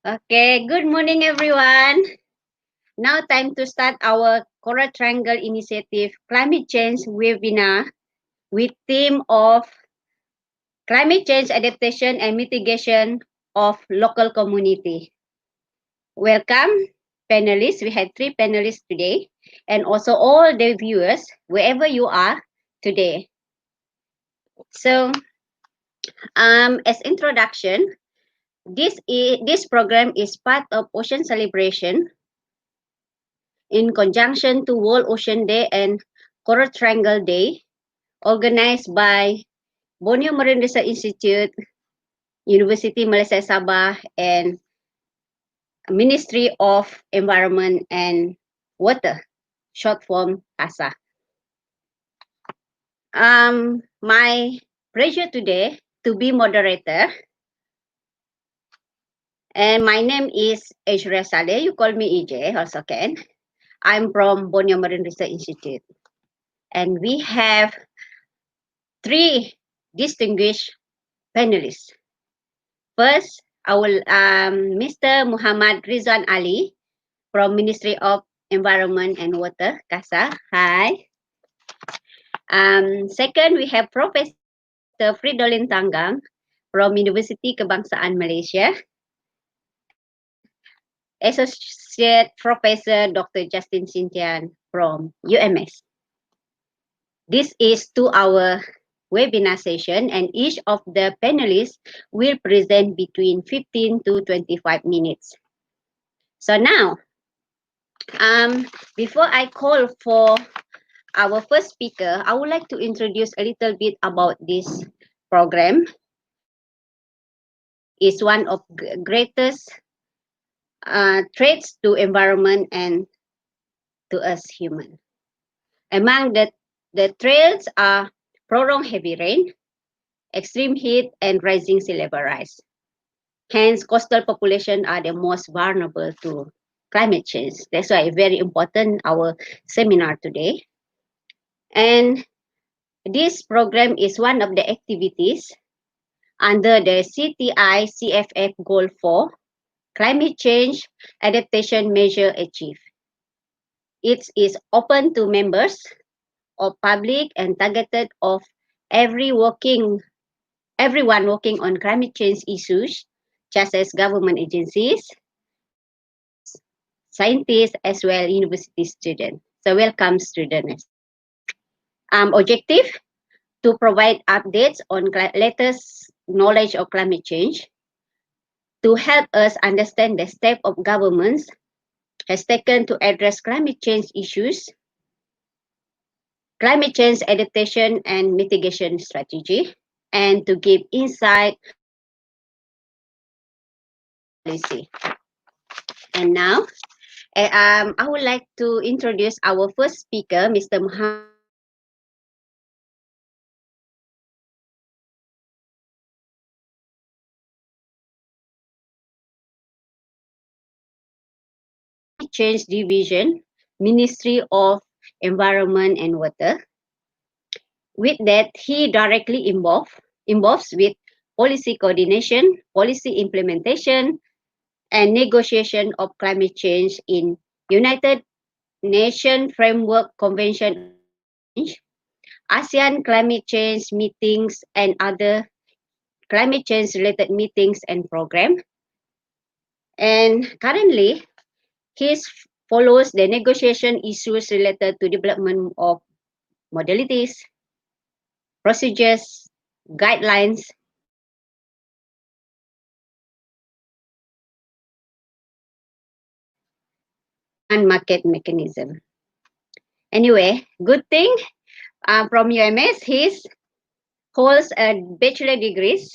Okay, good morning, everyone. Now, time to start our Coral Triangle Initiative Climate Change webinar with theme of Climate Change Adaptation and Mitigation of Local Community. Welcome, panelists. We had 3 panelists today, and also all the viewers, wherever you are today. So, as introduction, this program is part of Ocean Celebration in conjunction to World Ocean Day and Coral Triangle Day, organized by Borneo Marine Research Institute, University Malaysia Sabah, and Ministry of Environment and Water, short form CASA. My pleasure today to be moderator. And my name is Aishwarya Saleh. You call me EJ also can. I'm from Borneo Marine Research Institute. And we have 3 distinguished panelists. First, Mr. Muhammad Rizwan Ali from Ministry of Environment and Water, CASA. Hi. Second, we have Professor Fridolin Tanggang from University Kebangsaan Malaysia, and Associate Professor Dr. Justin Sintian from UMS. This is 2-hour webinar session, and each of the panelists will present between 15 to 25 minutes. So now, before I call for our first speaker, I would like to introduce a little bit about this program. It's one of greatest threats to environment and to us human. Among the threats are prolonged heavy rain, extreme heat, and rising sea level rise. Hence, coastal population are the most vulnerable to climate change. That's why it's very important our seminar today. And this program is one of the activities under the CTI CFF Goal 4, Climate Change Adaptation Measure Achieve. It is open to members of public and targeted of everyone working on climate change issues, such as government agencies, scientists, as well university students. So welcome students. Objective to provide updates on latest knowledge of climate change, to help us understand the step of governments has taken to address climate change issues, climate change adaptation and mitigation strategy, and to give insight policy. And now, I would like to introduce our first speaker, Mr. Muhammad. Change Division, Ministry of Environment and Water. With that, he directly involves with policy coordination, policy implementation, and negotiation of climate change in United Nations Framework Convention, ASEAN climate change meetings, and other climate change related meetings and programs. And currently, he follows the negotiation issues related to development of modalities, procedures, guidelines, and market mechanism. Anyway, good thing from UMS, he holds a bachelor degrees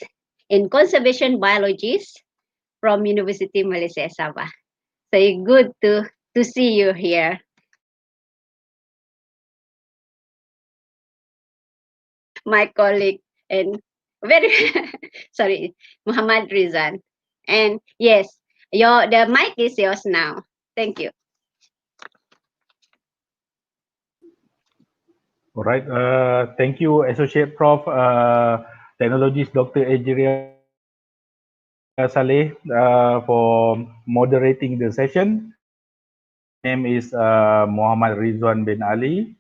in conservation biologies from University Malaysia Sabah. So good to see you here. My colleague and very sorry, Muhammad Rizwan. And yes, the mic is yours now. Thank you. All right. Thank you, Associate Prof. Technologist Dr. Aishwarya Saleh for moderating the session. My name is Muhammad Rizwan bin Ali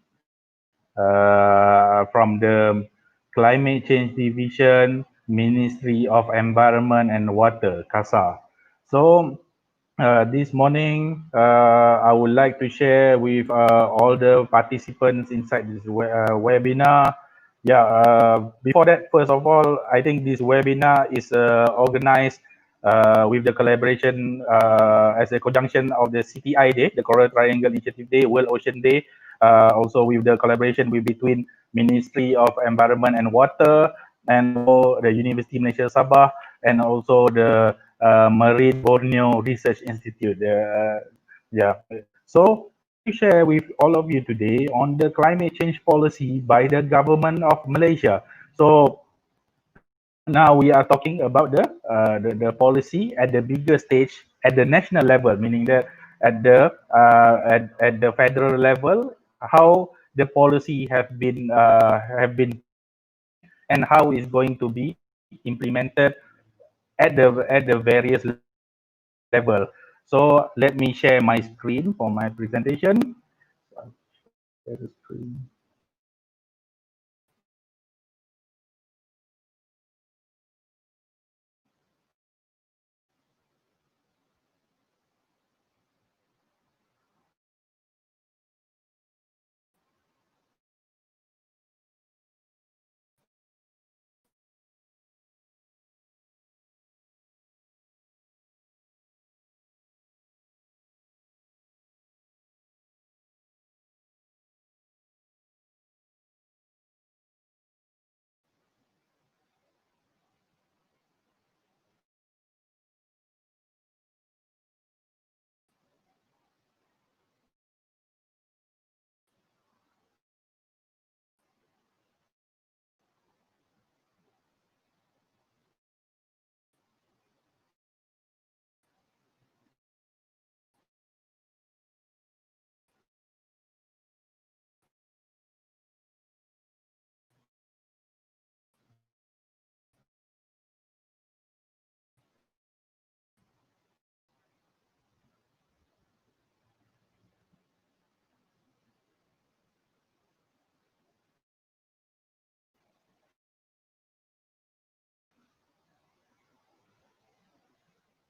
from the Climate Change Division, Ministry of Environment and Water, CASA. So this morning, I would like to share with all the participants inside this webinar. Yeah, before that, first of all, I think this webinar is organized with the collaboration as a conjunction of the CTI Day, the Coral Triangle Initiative Day, World Ocean Day, also with the collaboration between Ministry of Environment and Water, and also the University Malaysia Sabah, and also the Marine Borneo Research Institute. Yeah. So I want to share with all of you today on the climate change policy by the government of Malaysia. So now we are talking about the policy at the bigger stage at the national level, meaning that at the federal level, how the policy have been planned and how it's going to be implemented at the various level. So let me share my screen for my presentation. Share the screen.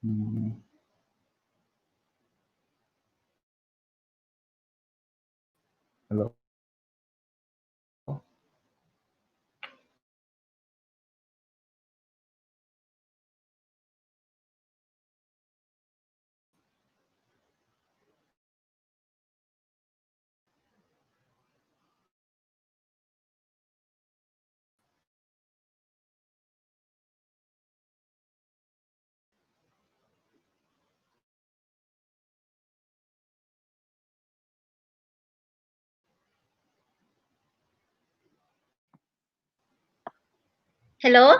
Hmm, hello. Hello?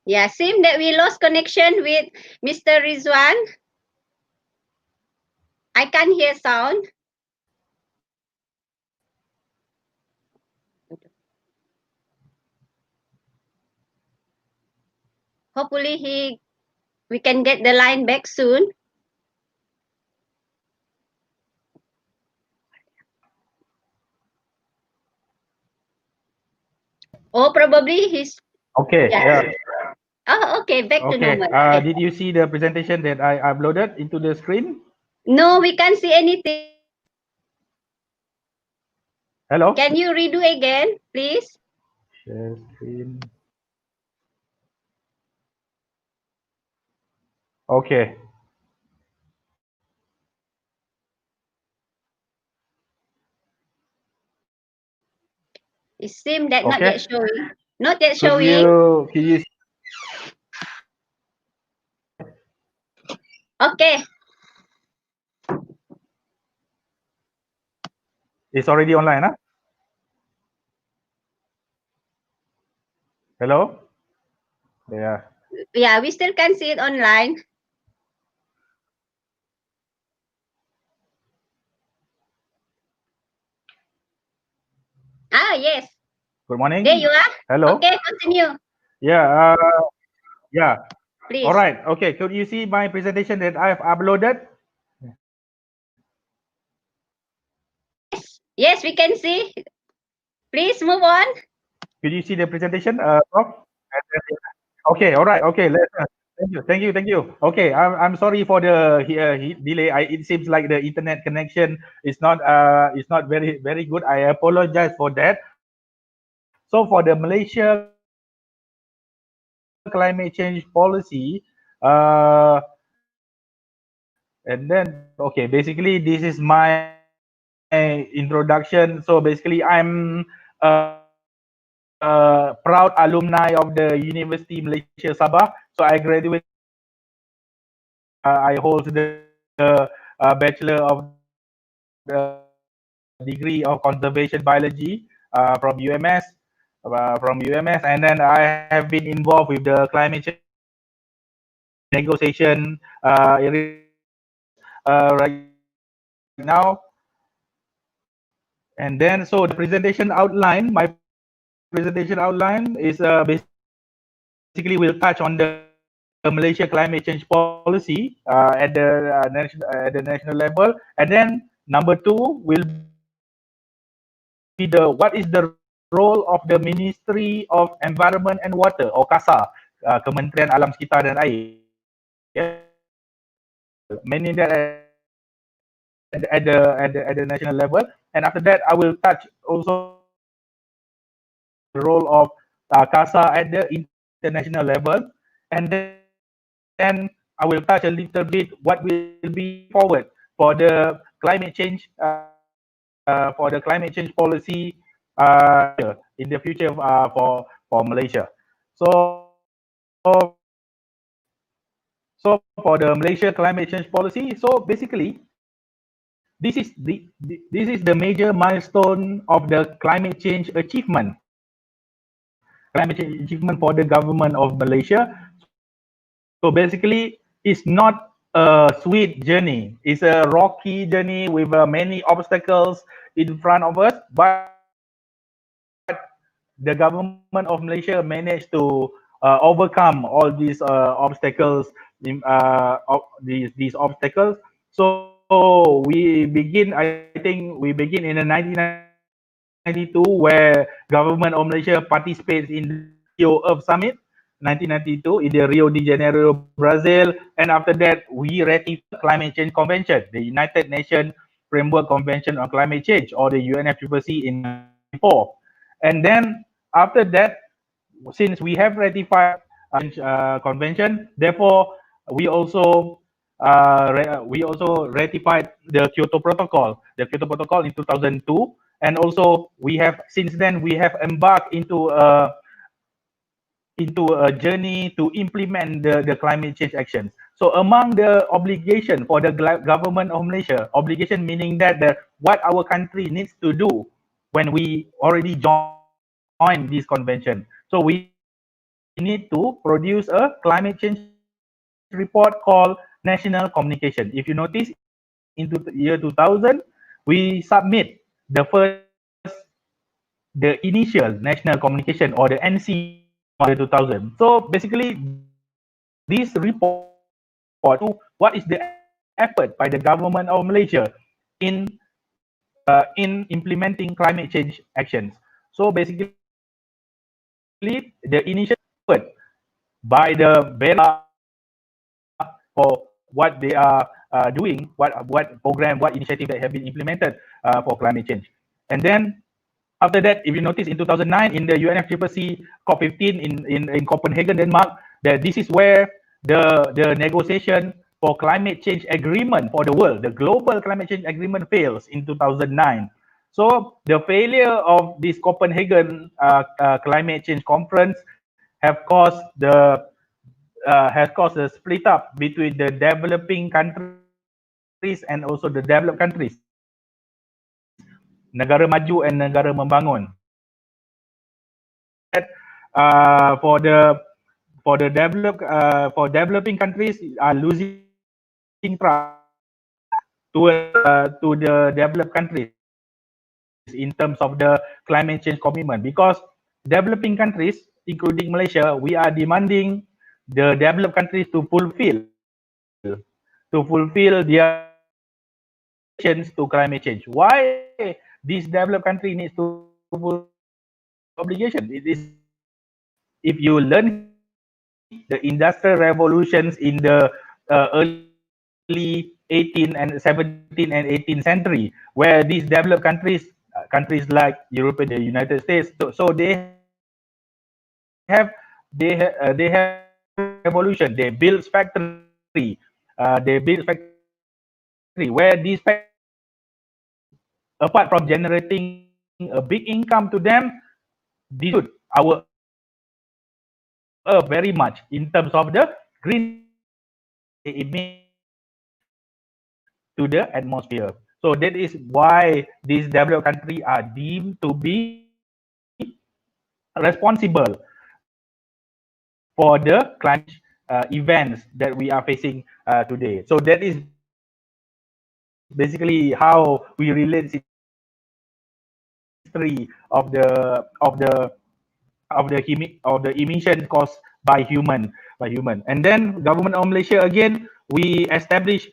Yeah, seems that we lost connection with Mr. Rizwan. I can't hear sound. Hopefully we can get the line back soon. Or probably he's Okay, yeah. yeah. Oh, okay, back to Okay. normal. Okay. Did you see the presentation that I uploaded into the screen? No, we can't see anything. Hello? Can you redo again, please? Share screen. Okay. It seems that not yet Okay. showing. Not yet Could showing. you Okay. it's already online, huh? Hello? Yeah. Yeah, we still can see it online. Ah, yes. Good There you morning. are. Hello? Okay, continue. Yeah. Yeah. All please. right. Okay. Could you see my presentation that I've uploaded? Yes, yes, we can see. Please move on. Could you see the presentation, Prof? Okay. All right. Okay. Let's. Thank you. Thank you. Thank you. Okay. I'm sorry for the delay. It seems like the internet connection is not very good. I apologize for that. So for the Malaysia climate change policy, and then okay, basically this is my introduction. So basically I'm a proud alumni of the University Malaysia Sabah. So I graduated in 2019. I hold the Bachelor of Degree of Conservation Biology from UMS, and then I have been involved with the climate change negotiation areas right now. And then so the presentation outline, my presentation outline is basically will touch on the Malaysia climate change policy at the national level, and then number two will be what is the role of the Ministry of Environment and Water or KASA, Kementerian Alam Sekitar dan Air, mainly that at the national level. And after that, I will touch also the role of KASA at the international level, and then I will touch a little bit what will be the way forward for the climate change for the climate change policy in the future for Malaysia. So so for the Malaysia climate change policy, so basically this is the major milestone of the climate change achievement for the government of Malaysia. So basically it's not a sweet journey, it's a rocky journey with many obstacles in front of us, but the government of Malaysia managed to overcome all these obstacles, these obstacles. So I think we begin in the 1992, where government of Malaysia participates in the IMB-UMS Summit 1992 in the Rio de Janeiro, Brazil, and after that we ratified the Climate Change Convention, the United Nations Framework Convention on Climate Change, or the UNFCCC, in 1994. And then after that, since we have ratified convention, therefore we also we also ratified the Kyoto Protocol in 2002, and also we have since then we have embarked into a journey to implement the climate change actions. So among the obligation for the government of Malaysia, obligation meaning that what our country needs to do when we already join this convention. So we need to produce a climate change report called National Communication. If you notice, in year 2000, we submit the first the initial national communication, or the NC, in year 2000. So basically, this report shows what is the effort by the government of Malaysia in in implementing climate change actions. So basically, the initial effort by the various for what they are doing, what program, what initiative that have been implemented for climate change. And then after that, if you notice, in 2009, in the UNFCCC COP15 in Copenhagen, Denmark, that this is where the negotiation for climate change agreement for the world, the global climate change agreement, fails in 2009. So the failure of this Copenhagen climate change conference has caused a split up between the developing countries and also the developed countries, negara maju and negara membangun. And after that, for developing countries are losing trust to the developed countries in terms of the climate change commitment, because developing countries, including Malaysia, we are demanding the developed countries to fulfill their obligations to climate change. Why this developed country needs to fulfill their obligation? It is because if you learn history, the industrial revolutions in the early 18 and 17 and 18th century, where these developed countries like Europe and the United States, so they have industrial revolution. They build factory, where these factory, apart from generating a big income to them, this contribute our Earth very much in terms of the greenhouse gas they emit to the atmosphere. So that is why these developed countries are deemed to be responsible for the climate change events that we are facing today. So that is basically how we relate history of the emissions caused by human. And then government of Malaysia again, we establish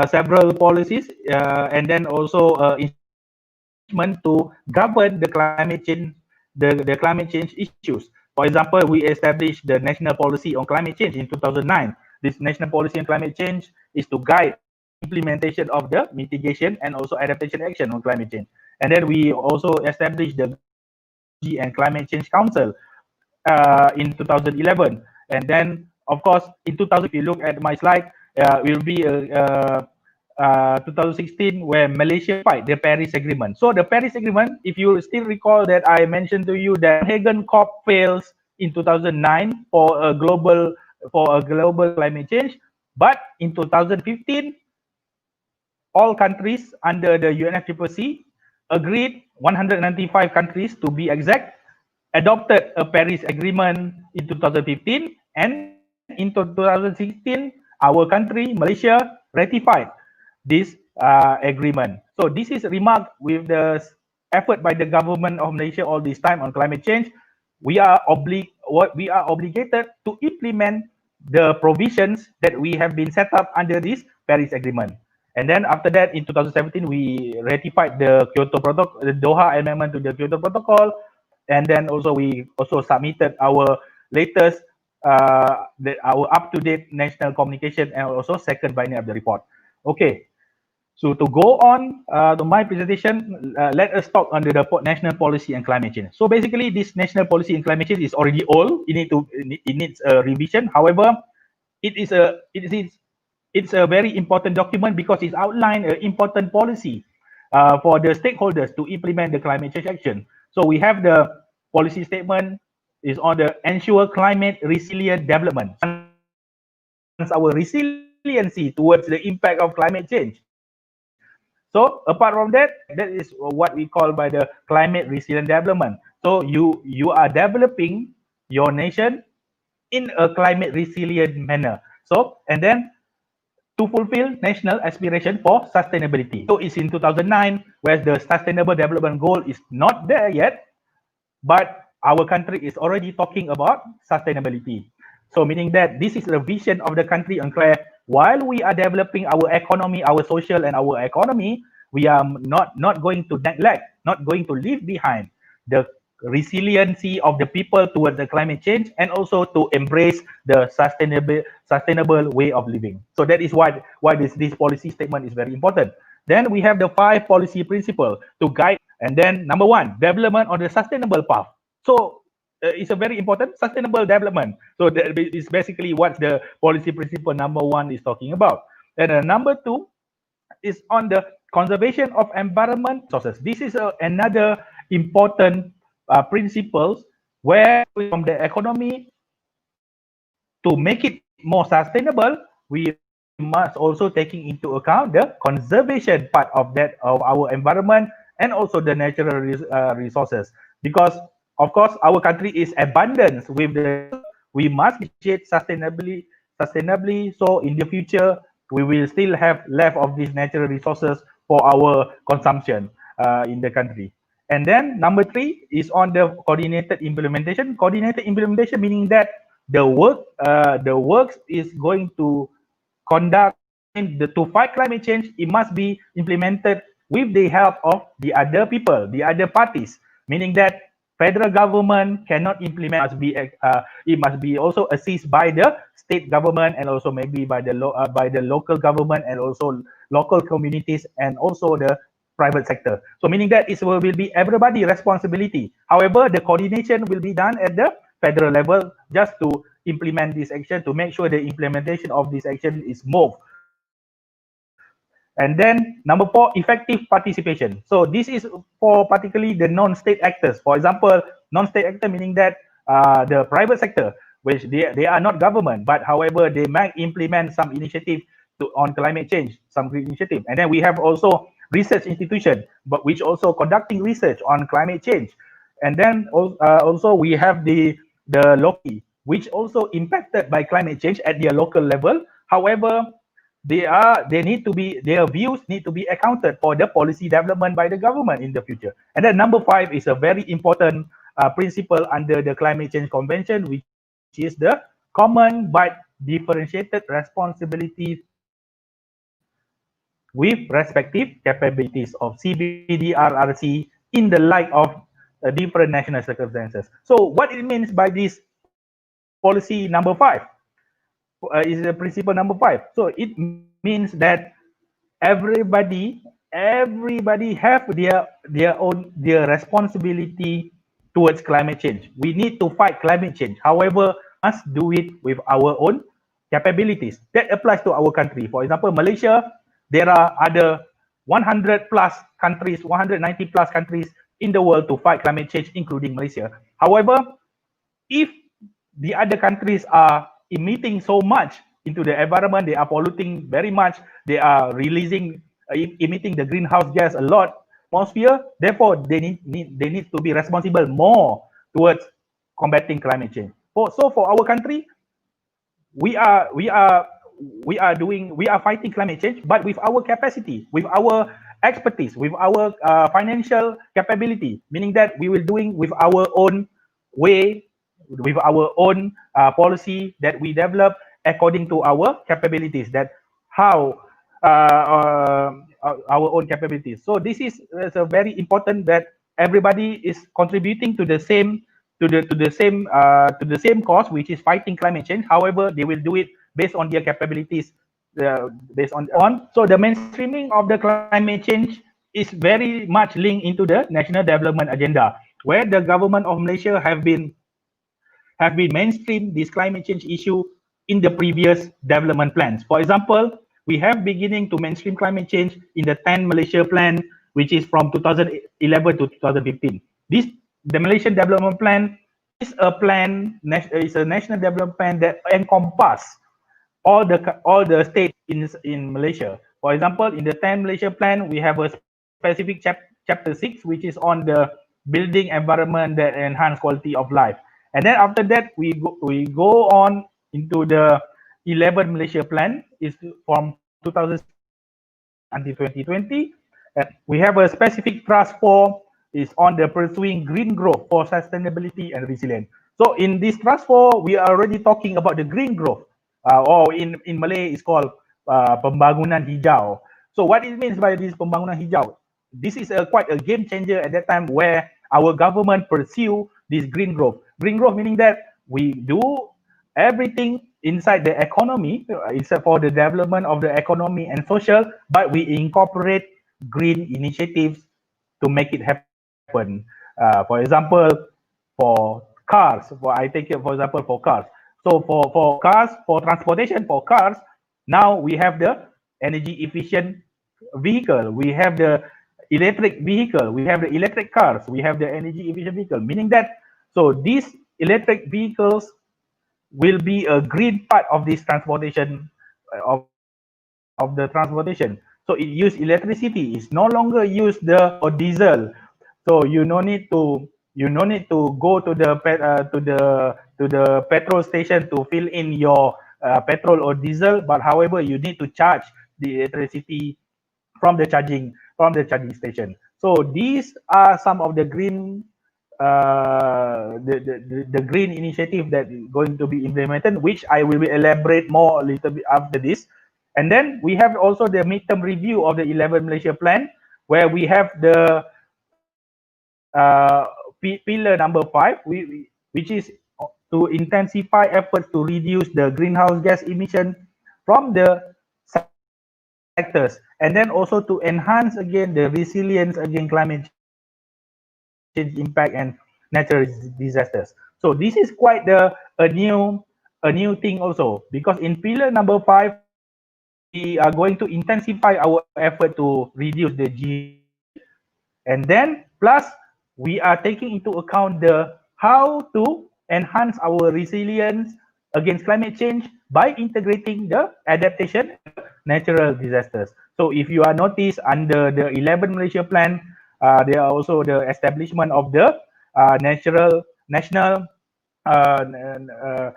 several policies and then also instrument to govern the climate change issues. For example, we established the National Policy on Climate Change in 2009. This National Policy on Climate Change is to guide implementation of the mitigation and also adaptation action on climate change. And then we also established the Global Energy and Climate Change Council in 2011. And then, of course, in 2016, if you look at my slide, will be 2016 where Malaysia ratified the Paris Agreement. So the Paris Agreement, if you still recall that I mentioned to you that Copenhagen COP fails in 2009 for a global climate change, but in 2015 all countries under the UNFCCC agreed, 195 countries to be exact, adopted a Paris Agreement in 2015, and in 2016, our country, Malaysia, ratified this agreement. So this is remarked with the effort by the government of Malaysia all this time on climate change. We are obligated to implement the provisions that we have been set up under this Paris Agreement. And then after that, in 2017, we ratified the Kyoto Protocol, the Doha Amendment to the Kyoto Protocol, and then also we also submitted our latest, our up-to-date national communication and also second biennial of the report. Okay, so to go on to my presentation, let us talk on the national policy and climate change. So basically, this national policy and climate change is already old. It needs a revision. However, it's a very important document because it's outlined an important policy for the stakeholders to implement the climate change action. So we have the policy statement is on the ensure climate resilient development, our resiliency towards the impact of climate change. So apart from that, that is what we call by the climate resilient development. So you are developing your nation in a climate resilient manner. So and then to fulfill national aspiration for sustainability. So it's in 2009, where the sustainable development goal is not there yet, but our country is already talking about sustainability. So meaning that this is the vision of the country on where while we are developing our economy, our social and our economy, we are not going to neglect, not going to leave behind the resiliency of the people towards the climate change and also to embrace the sustainable way of living. So that is why this policy statement is very important. Then we have the 5 policy principles to guide. And then number 1, development on the sustainable path. So it's a very important sustainable development. So that is basically what the policy principle number 1 is talking about. And number 2 is on the conservation of environment resources. This is another important principles where from the economy to make it more sustainable, we must also taking into account the conservation part of our environment and also the natural resources, because of course our country is abundant with the resources. We must manage sustainably. So in the future, we will still have left of these natural resources for our consumption in the country. And then number 3 is on the coordinated implementation. Coordinated implementation meaning that the works is going to conduct to fight climate change, it must be implemented with the help of the other people, the other parties, meaning that federal government cannot implement, it must be also assisted by the state government and also maybe by the local government and also local communities and also the private sector. So meaning that it will be everybody responsibility. However, the coordination will be done at the federal level just to implement this action, to make sure the implementation of this action is moved. And then number 4, effective participation. So this is for particularly the non-state actors. For example, non-state actor meaning that the private sector, which they are not government, but however they might implement some initiative on climate change, some green initiative. And then we have also research institution, but which also conducting research on climate change. And then also we have the local, which also impacted by climate change at their local level. However, they need to be, their views need to be accounted for the policy development by the government in the future. And then number 5 is a very important principle under the climate change convention, which is the common but differentiated responsibilities with respective capabilities of CBDRRC in the light of different national circumstances. So what it means by this policy number 5 is the principle number 5. So it means that everybody have their responsibility towards climate change. We need to fight climate change. However, must do it with our own capabilities. That applies to our country. For example, Malaysia, there are other 100 plus countries, 190 plus countries in the world to fight climate change, including Malaysia. However, if the other countries are emitting so much into the environment, they are polluting very much, they are releasing, emitting the greenhouse gas a lot, atmosphere. Therefore, they need to be responsible more towards combating climate change. For our country, we are we are we are fighting climate change, but with our capacity, with our expertise, with our financial capability, meaning that we will doing with our own way, with our own policy that we develop according to our capabilities. That how our own capabilities. So this is a very important that everybody is contributing to the same to the same cause, which is fighting climate change. However, they will do it based on their capabilities, based on. So the mainstreaming of the climate change is very much linked into the national development agenda, where the government of Malaysia have been mainstream this climate change issue in the previous development plans. For example, we have beginning to mainstream climate change in the 10 Malaysia plan, which is from 2011 to 2015. This the Malaysian development plan is a plan, is a national development plan that encompass all the states in Malaysia. For example, in the 10 Malaysia plan, we have a specific chapter 6, which is on the building environment that enhance quality of life. And then after that, we go on into the 11 Malaysia plan, is from 2016 until 2020. We have a specific thrust for is on the pursuing green growth for sustainability and resilience. So in this thrust for, we are already talking about the green growth, or in Malay it's called pembangunan hijau. So what it means by this pembangunan hijau? This is quite a game changer at that time, where our government pursue this green growth. Green growth meaning that we do everything inside the economy, except for the development of the economy and social, but we incorporate green initiatives to make it happen. For example, for cars, I take it for example for cars. So for cars, for transportation, for cars, now we have the energy efficient vehicle, we have the electric vehicle, we have the electric cars, we have the energy efficient vehicle, meaning that so these electric vehicles will be a green part of this transportation, of the transportation. So it use electricity. It's no longer use the petrol or diesel. So you no need to go to the petrol station to fill in your petrol or diesel. But however, you need to charge the electricity from the charging station. So these are some of the green the green initiative that is going to be implemented, which I will elaborate more a little bit after this. And then we have also the midterm review of the 11 Malaysia plan, where we have the pillar number 5, which is to intensify efforts to reduce the greenhouse gas emission from the sectors, and then also to enhance again the resilience against climate change impact and natural disasters. So this is quite a new thing also, because in pillar number 5 we are going to intensify our effort to reduce the GHG emission, and then plus we are taking into account the how to enhance our resilience against climate change by integrating the adaptation and the natural disasters. So if you are noticed under the 11 Malaysia plan, there are also the establishment of the natural national uh, uh,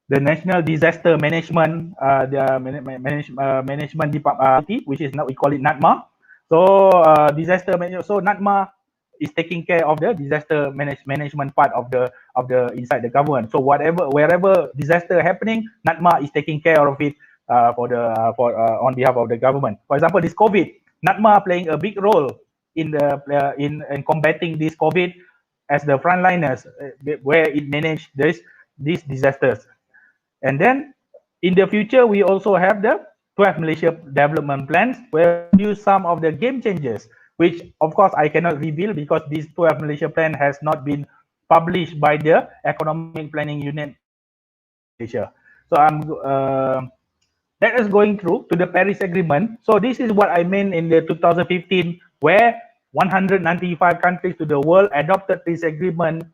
the National Disaster Management, Management Department, which is now we call it NADMA. So disaster management. So NADMA is taking care of the disaster management part of the inside the government. So wherever disaster happening, NADMA is taking care of it for on behalf of the government. For example, this COVID, NADMA playing a big role in the in combating this COVID as the frontliners, where it manage these disasters. And then in the future, we also have the 12 Malaysia development plans, where we introduce some of the game changers, which of course I cannot reveal because this 12 Malaysia plan has not been published by the Economic Planning Unit Malaysia. So that is going through to the Paris Agreement. So this is what I meant in the 2015, where 195 countries to the world adopted this agreement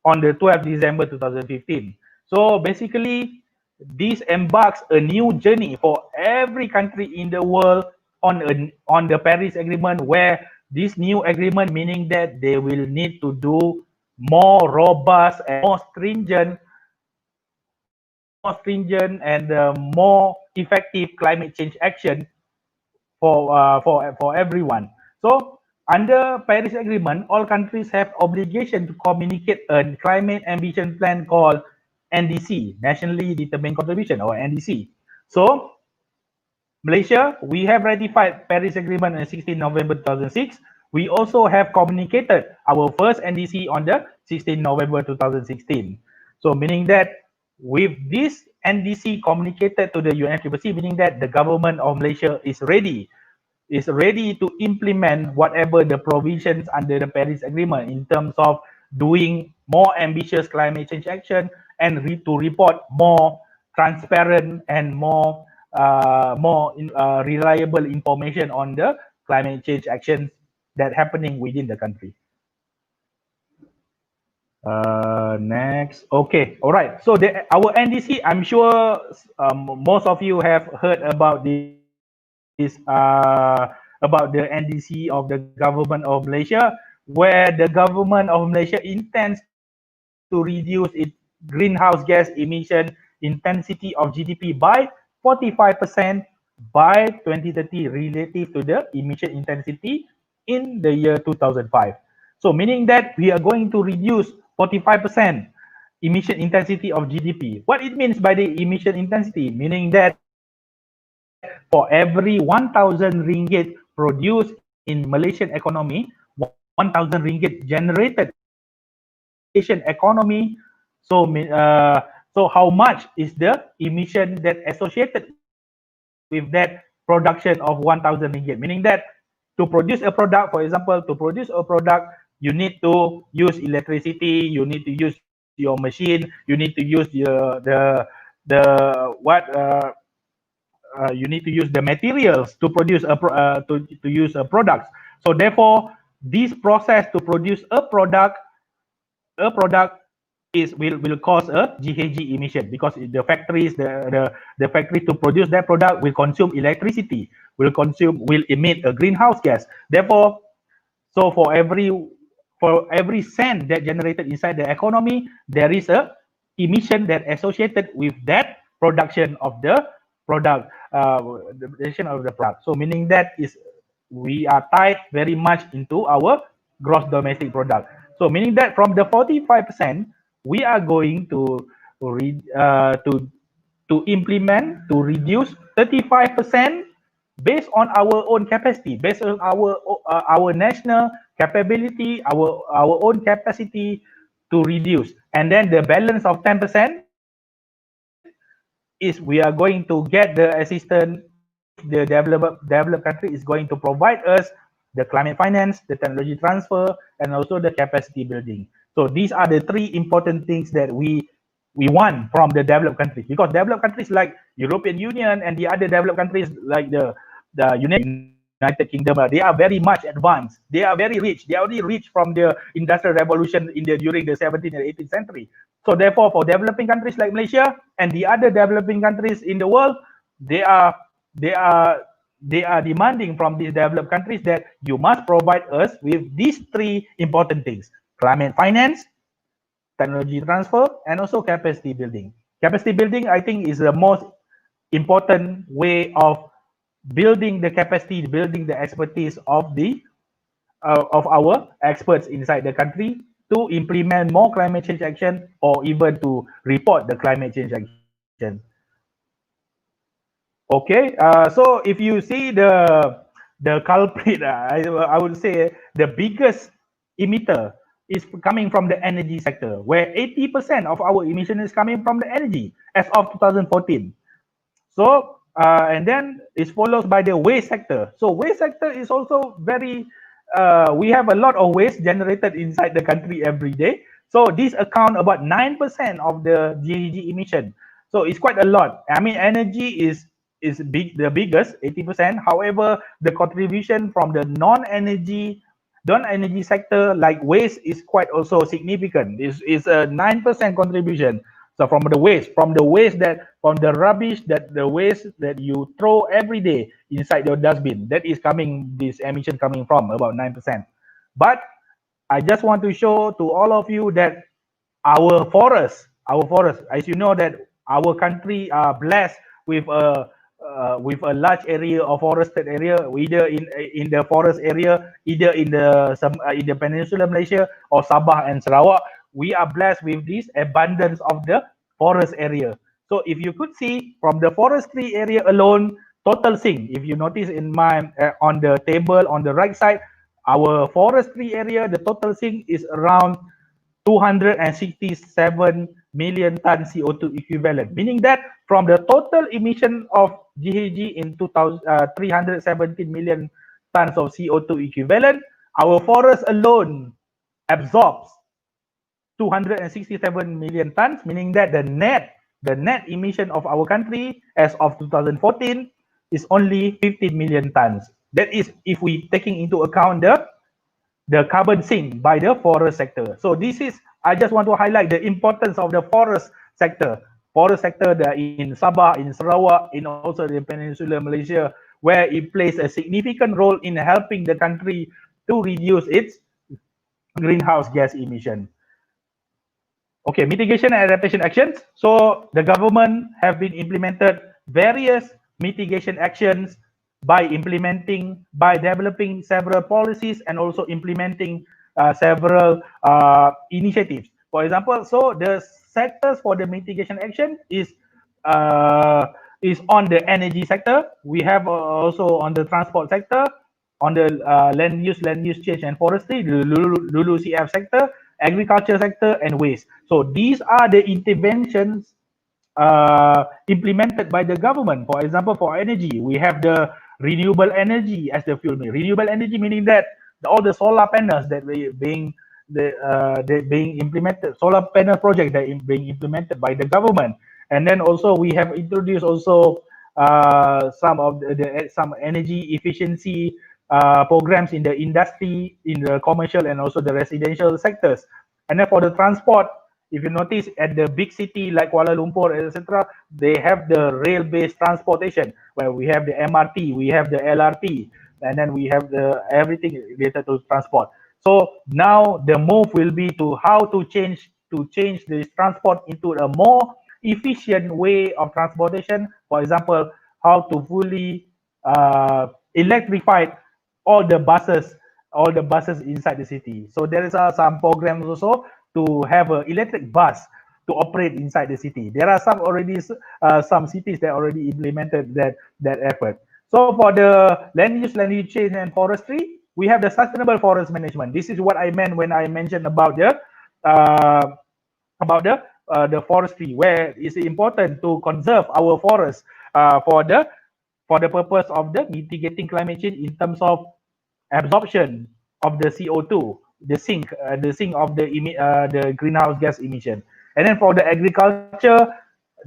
on the 12th December 2015. So basically, this embarks a new journey for every country in the world on the Paris Agreement, where this new agreement meaning that they will need to do more robust and more stringent and more effective climate change action for everyone. So under Paris Agreement, all countries have obligation to communicate a climate ambition plan called NDC, Nationally Determined Contribution, or NDC. So Malaysia, we have ratified Paris Agreement on 16 November 2006. We also have communicated our first NDC on the 16 November 2016. So meaning that with this NDC communicated to the UNFCCC, meaning that the government of Malaysia is ready to implement whatever the provisions under the Paris Agreement in terms of doing more ambitious climate change action and to report more transparent and more reliable information on the climate change actions that happening within the country. Next. Okay. All right. So our NDC, I'm sure most of you have heard about this, about the NDC of the government of Malaysia, where the government of Malaysia intends to reduce its greenhouse gas emission intensity of GDP by 45% by 2030 relative to the emission intensity in the year 2005. So meaning that we are going to reduce 45% emission intensity of GDP. What it means by the emission intensity, meaning that for every 1,000 ringgit produced in Malaysian economy, 1,000 ringgit generated in the Malaysian economy. So how much is the emission that associated with that production of 1,000 ringgit? Meaning that to produce a product, for example, to produce a product, you need to use electricity, you need to use your machine, you need to use you need to use the materials to produce to use a product. So therefore, this process to produce a product will cause a GHG emission, because the factory to produce that product will consume electricity, will emit a greenhouse gas. Therefore, so for every cent that generated inside the economy, there is a emission that associated with that production of the product, the production of the product. So meaning that is we are tied very much into our gross domestic product. So meaning that from the 45%, we are going to implement to reduce 35% based on our own capacity, based on our national capability, our own capacity to reduce. And then the balance of 10% is we are going to get the assistance if the developed country is going to provide us the climate finance, the technology transfer, and also the capacity building. So these are the three important things that we want from the developed countries, because developed countries like European Union and the other developed countries like the United Kingdom, they are very much advanced. They are very rich. They are already rich from the industrial revolution during the 17th and 18th century. So therefore, for developing countries like Malaysia and the other developing countries in the world, they are they are they are demanding from these developed countries that you must provide us with these three important things: climate finance, technology transfer, and also capacity building. Capacity building, I think, is the most important way of building the capacity, building the expertise of our experts inside the country to implement more climate change action or even to report the climate change action. Okay, so if you see the culprit, I would say the biggest emitter is coming from the energy sector, where 80% of our emission is coming from the energy as of 2014. So and then it's followed by the waste sector. So waste sector is also very we have a lot of waste generated inside the country every day. So this account about 9% of the GHG emission. So it's quite a lot. I mean, energy is big, the biggest, 80%. However, the contribution from the non-energy sector like waste is quite also significant. Is a 9% contribution. So from the rubbish, that the waste that you throw every day inside your dustbin, that is coming, this emission coming from about 9%. But I just want to show to all of you that our forests, as you know that our country are blessed with a large area of forested area, either in the forest area, either in the Peninsula Malaysia or Sabah and Sarawak. We are blessed with this abundance of the forest area. So if you could see from the forestry area alone, total sink. If you notice in my on the table on the right side, our forestry area, the total sink is around 267 million ton CO2 equivalent, meaning that from the total emission of GHG in 317 million tons of CO2 equivalent, our forest alone absorbs 267 million tons, meaning that the net emission of our country as of 2014 is only 15 million tons. That is if we taking into account the carbon sink by the forest sector. So this is, I just want to highlight the importance of the forest sector. Forest sector that in Sabah, in Sarawak, in also the Peninsula Malaysia, where it plays a significant role in helping the country to reduce its greenhouse gas emission. Okay, mitigation and adaptation actions. So the government have been implemented various mitigation actions by developing several policies and also implementing several initiatives. For example, so the sectors for the mitigation action uh, is on the energy sector. We have also on the transport sector, on the land use change and forestry, the Lulu CF sector, agriculture sector, and waste. So these are the interventions implemented by the government. For example, for energy, we have the renewable energy as the fuel. Renewable energy meaning that all the solar panels that being implemented, solar panel project that being implemented by the government. And then also we have introduced also some of some energy efficiency programs in the industry, in the commercial and also the residential sectors. And then for the transport, if you notice at the big city like Kuala Lumpur, etc., they have the rail-based transportation where we have the MRT, we have the LRT, and then we have the everything related to transport. So now the move will be to how to change this transport into a more efficient way of transportation. For example, how to fully electrify all the buses all the buses inside the city. So there is some programs also to have an electric bus to operate inside the city. There are some cities that already implemented that effort. So for the land use change and forestry, we have the sustainable forest management. This is what I meant when I mentioned uh, about the forestry, where it's important to conserve our forests for the purpose of the mitigating climate change in terms of absorption of the CO2, the sink of the greenhouse gas emission. And then for the agriculture,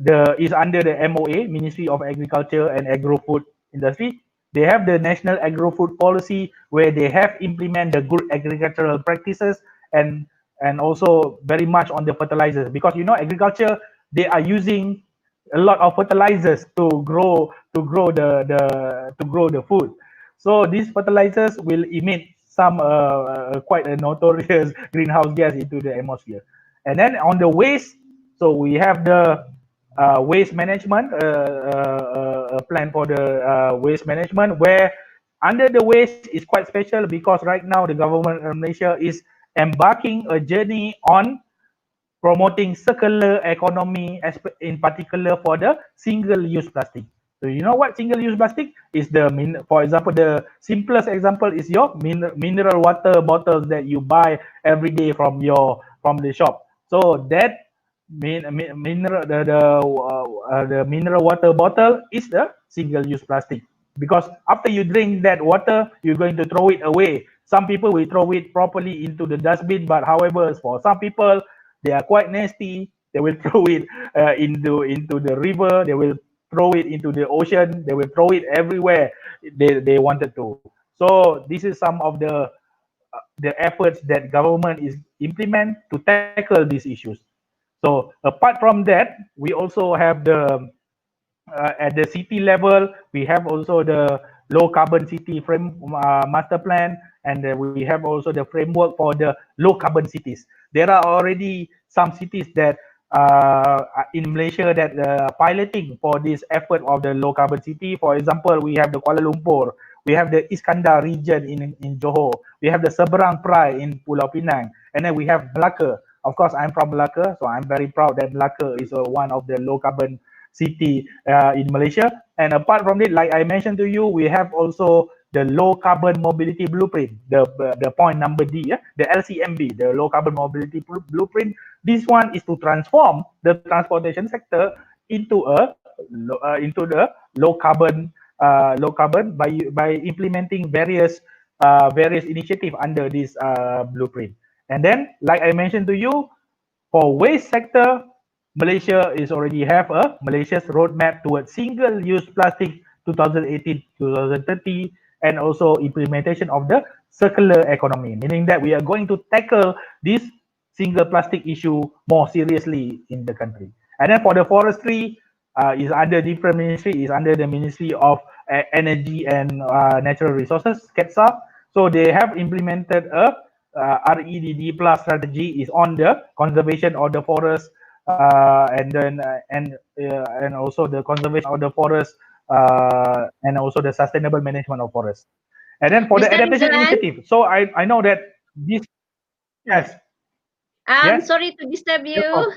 the is under the MOA, Ministry of Agriculture and Agro-Food Industry. They have the National Agro-Food Policy where they have implement the good agricultural practices and and also very much on the fertilizers, because agriculture, they are using a lot of fertilizers to grow the food. So these fertilizers will emit some quite a notorious greenhouse gas into the atmosphere. And then on the waste, so we have the waste management plan for the waste management, where under the waste is quite special because right now the government of Malaysia is embarking a journey on promoting circular economy, in particular for the single-use plastic. So you know what single-use plastic is? For example, the simplest example is your mineral water bottles that you buy every day from the shop. So that mineral the mineral water bottle is the single-use plastic, because after you drink that water, you're going to throw it away. Some people will throw it properly into the dustbin, but however, for some people, they are quite nasty. They will throw it into the river. They will throw it into the ocean. They will throw it everywhere they wanted to. So this is some of the efforts that government is implement to tackle these issues. So apart from that, we also have at the city level, we have also the low carbon city master plan, and we have also the framework for the low carbon cities. There are already some cities that in Malaysia that piloting for this effort of the low carbon city. For example, we have the Kuala Lumpur, we have the Iskandar region in Johor, we have the Seberang Perai in Pulau Pinang, and then we have Melaka. Of course, I'm from Melaka, so I'm very proud that Melaka is one of the low carbon city in Malaysia. And apart from it, like I mentioned to you, we have also the low carbon mobility blueprint, the point number D, the LCMB, the low carbon mobility blueprint. This one is to transform the transportation sector into the low carbon by implementing various initiatives under this blueprint. And then, like I mentioned to you, for waste sector, Malaysia is already have a Malaysia's roadmap towards single-use plastic 2018-2030, and also implementation of the circular economy, meaning that we are going to tackle this single plastic issue more seriously in the country. And then for the forestry, is under different ministry, is under the Ministry of Energy and Natural Resources, KETSA. So they have implemented a REDD plus strategy is on the conservation of the forest, and also the conservation of the forest, and also the sustainable management of forest. And then for the Mr. adaptation Rizwan, initiative, so I know that this, yes, yes, sorry to disturb yes, you.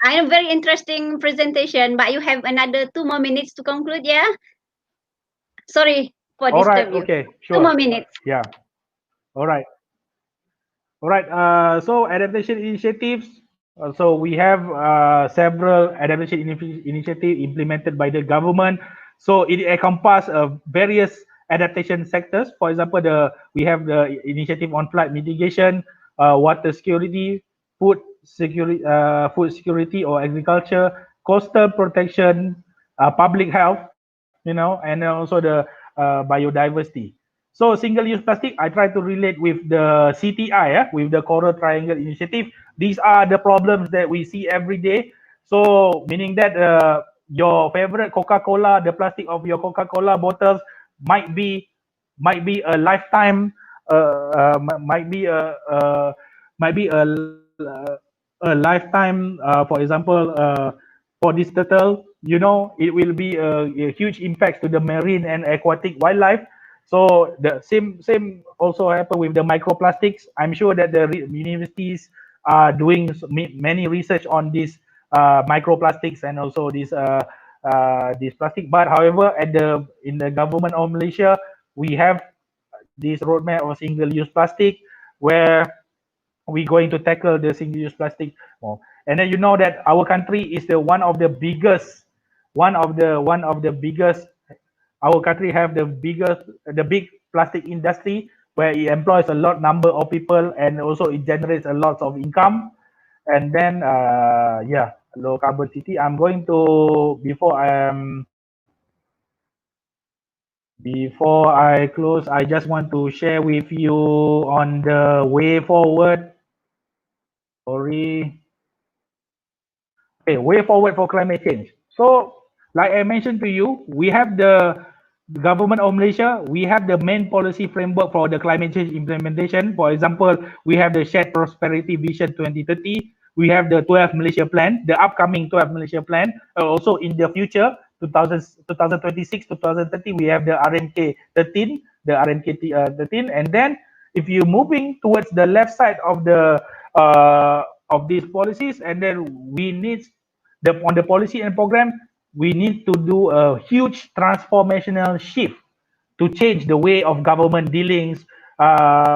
I am very interesting presentation, but you have another 2 more minutes to conclude, yeah? Sorry for all right, disturb you. okay, 2 more minutes. yeah, all right. All right. So adaptation initiatives. So we have several adaptation initiatives implemented by the government. So it encompasses various adaptation sectors. For example, we have the initiative on flood mitigation, water security, food security or agriculture, coastal protection, public health, and also the biodiversity. So single-use plastic, I try to relate with the CTI, with the Coral Triangle Initiative. These are the problems that we see every day. So meaning that your favorite Coca-Cola, the plastic of your Coca-Cola bottles might be might be a lifetime, might be might be a lifetime. For example, for this turtle, it will be a huge impact to the marine and aquatic wildlife. So the same also happen with the microplastics. I'm sure that the universities are doing many research on these microplastics and also this plastic. But however, in the government of Malaysia, we have this roadmap of single-use plastic where we're going to tackle the single-use plastic more. And then you know that our country is the one of the biggest. Our country have the big plastic industry where it employs a lot number of people and also it generates a lot of income. And then yeah, low carbon city. I'm going to before I close, I just want to share with you on the way forward. Sorry. Okay, way forward for climate change. So, like I mentioned to you, we have the government of Malaysia, we have the main policy framework for the climate change implementation. For example, we have the Shared Prosperity Vision 2030, we have the 12 Malaysia Plan, the upcoming 12 Malaysia Plan, also in the future, 2026, 2030, we have the RMK 13, the RMK 13, and then if you're moving towards the left side of these policies, and then we need on the policy and program, we need to do a huge transformational shift to change the way of government dealings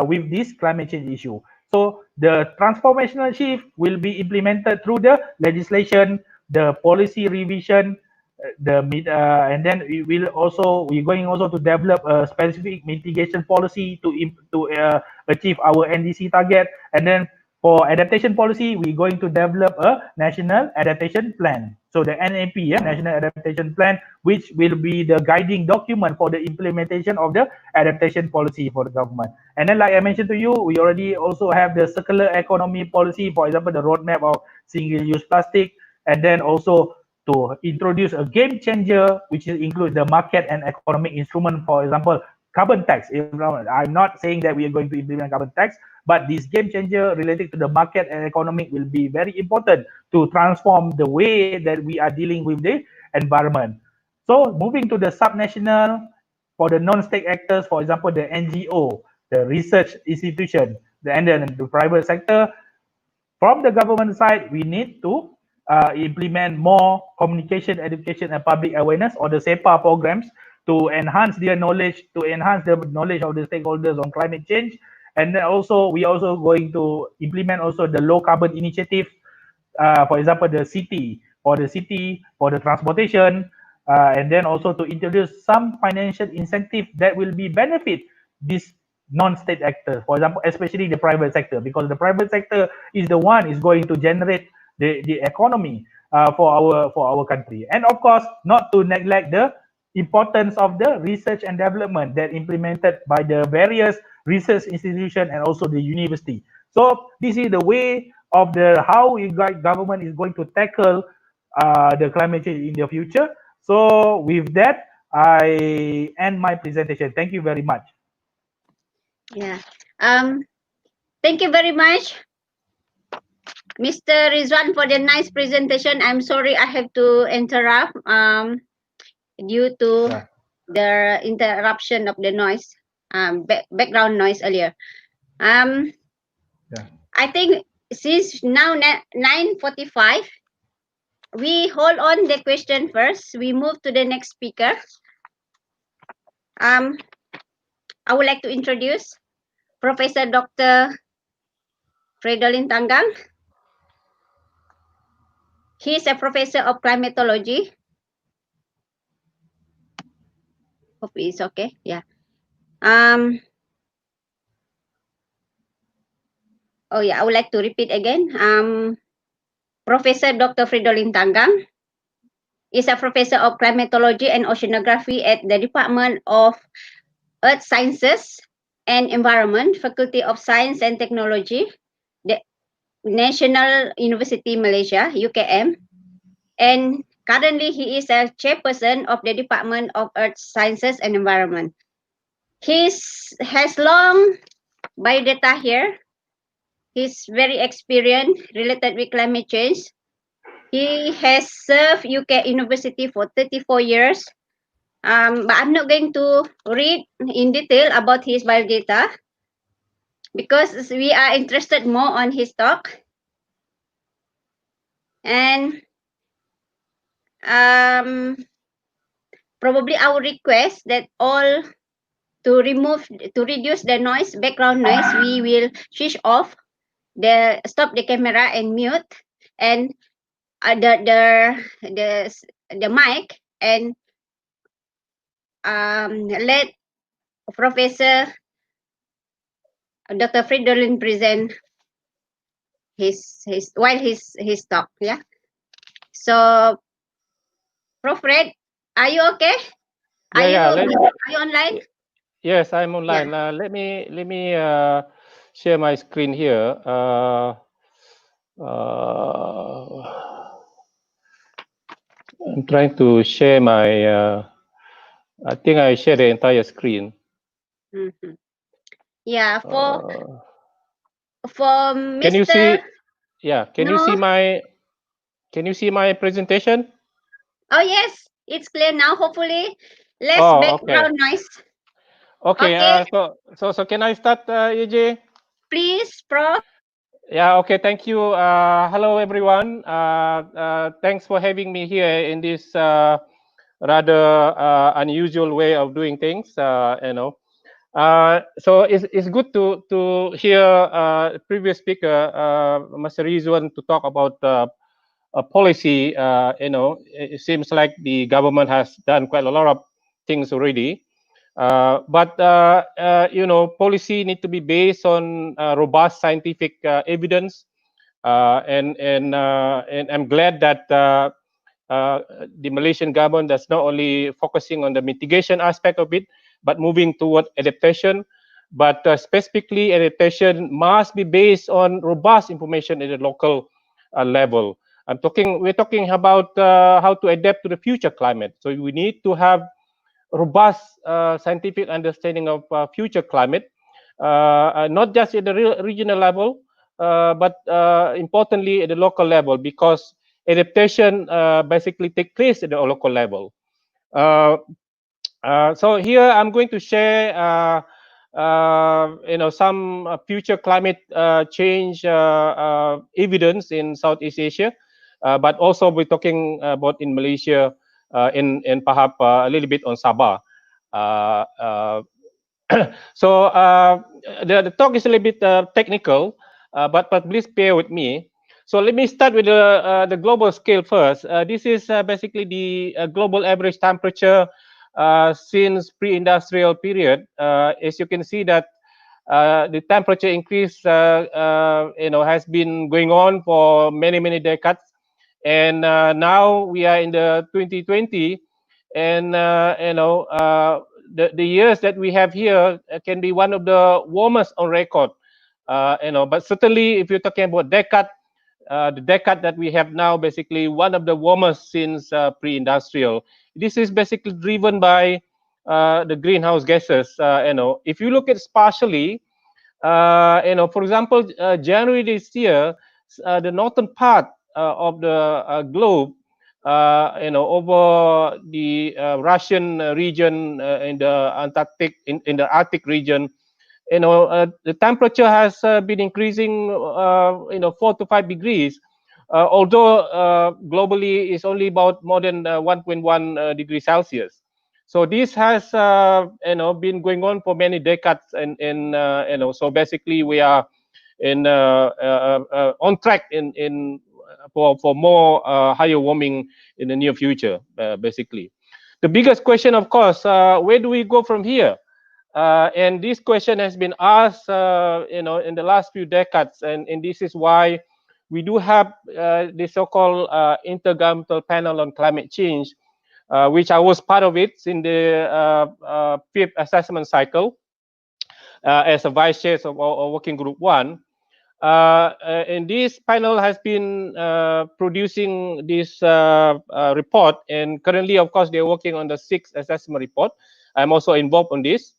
with this climate change issue. So the transformational shift will be implemented through the legislation, the policy revision, and then we're going also to develop a specific mitigation policy to achieve our NDC target, and then for adaptation policy, we're going to develop a national adaptation plan. So the NAP, yeah, National Adaptation Plan, which will be the guiding document for the implementation of the adaptation policy for the government. And then, like I mentioned to you, we already also have the circular economy policy, for example, the roadmap of single-use plastic, and then also to introduce a game changer, which includes the market and economic instrument, for example, carbon tax. I'm not saying that we are going to implement carbon tax, but this game changer related to the market and economic will be very important to transform the way that we are dealing with the environment. So moving to the subnational, for the non-state actors, for example, the NGO, the research institution, and then the private sector, from the government side, we need to implement more communication, education, and public awareness, or the SEPA programs, to enhance their knowledge, to enhance the knowledge of the stakeholders on climate change. And then also, we also going to implement also the low carbon initiative, for example, the city, for the transportation, and then also to introduce some financial incentive that will be benefit these non-state actors, for example, especially the private sector, because the private sector is the one is going to generate the economy for our country. And of course, not to neglect the importance of the research and development that implemented by the various research institution and also the university. So this is the way of the how government is going to tackle the climate change in the future. So with that, I end my presentation. Thank you very much. Yeah. Thank you very much, Mr. Rizwan, for the nice presentation. I'm sorry I have to interrupt due to Yeah. the interruption of the noise, background noise earlier. Yeah. I think since now 9:45, we hold on the question first. We move to the next speaker. I would like to introduce Professor Dr. Fridolin Tanggang. He is a professor of climatology. Hope it's okay. Yeah. Oh yeah, I would like to repeat again. Professor Dr. Fridolin Tanggang is a professor of climatology and oceanography at the Department of Earth Sciences and Environment, Faculty of Science and Technology, the National University Malaysia, UKM. And currently he is a chairperson of the Department of Earth Sciences and Environment. He has long biodata here. He's very experienced related with climate change. He has served UK University for 34 years But I'm not going to read in detail about his biodata because we are interested more on his talk. And probably I would request that all to reduce the noise, background noise, we will switch off stop the camera and mute, and the mic, and let Professor Dr. Fridolin present his talk. Yeah. So, Prof. Fred, are you okay? Are you Yeah. are you online? Yes, I'm Yeah. online. Let me share my screen here. I'm trying to share my. I think I share the entire screen. Mm-hmm. Yeah. Uh, For can you Mr. see? Yeah. No. Can you see my presentation? Oh yes, it's clear now. Hopefully, less Oh, okay. background noise. Okay. Okay, So can I start, AJ? please, Prof. Yeah, okay, thank you. Hello, everyone. Thanks for having me here in this rather unusual way of doing things. So it's good to hear previous speaker, Mr. Rizwan, to talk about a policy. It seems like the government has done quite a lot of things already. But policy need to be based on robust scientific evidence, and I'm glad that the Malaysian government is not only focusing on the mitigation aspect of it, but moving toward adaptation. But specifically, adaptation must be based on robust information at the local level. We're talking about how to adapt to the future climate. So we need to have robust scientific understanding of future climate, not just at the regional level, but importantly at the local level, because adaptation basically take place at the local level. Uh, so here I'm going to share, some future climate change evidence in Southeast Asia, but also we're talking about in Malaysia, and perhaps a little bit on Sabah. Uh, uh, so the talk is a little bit technical, but please bear with me. So let me start with the global scale first. This is basically the global average temperature since pre-industrial period. As you can see that the temperature increase has been going on for many decades, and now we are in the 2020, and the years that we have here can be one of the warmest on record. But certainly if you're talking about decade, the decade that we have now, basically one of the warmest since pre-industrial. This is basically driven by the greenhouse gases. If you look at spatially, for example, January this year, the northern part of the globe, over the Russian region, in the Antarctic, in the Arctic region, the temperature has been increasing, 4 to 5 degrees, although globally it's only about more than 1.1 degrees Celsius. So this has, been going on for many decades, and so basically we are on track for more higher warming in the near future. Basically, the biggest question, of course, where do we go from here? And this question has been asked, in the last few decades, and this is why we do have the so-called Intergovernmental Panel on Climate Change, which I was part of it in the fifth assessment cycle as a vice chair of our working group one. And this panel has been producing this report, and currently, of course, they're working on the sixth assessment report. I'm also involved on this.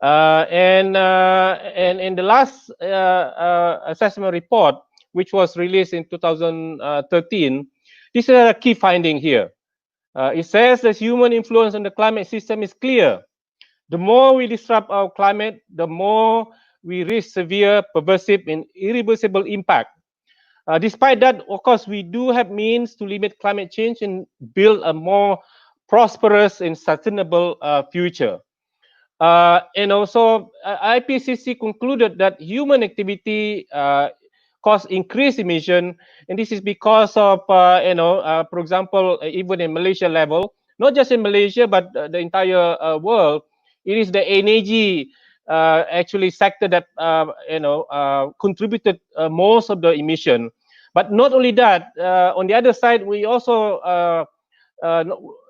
And in the last assessment report, which was released in 2013, this is a key finding here. It says that human influence on the climate system is clear. The more we disrupt our climate, the more we risk severe, pervasive, and irreversible impact. Despite that, of course, we do have means to limit climate change and build a more prosperous and sustainable future. And also, IPCC concluded that human activity cause increased emission, and this is because of for example, even in Malaysia level, not just in Malaysia but the entire world, it is the energy actually sector that contributed most of the emission. But not only that, on the other side, we also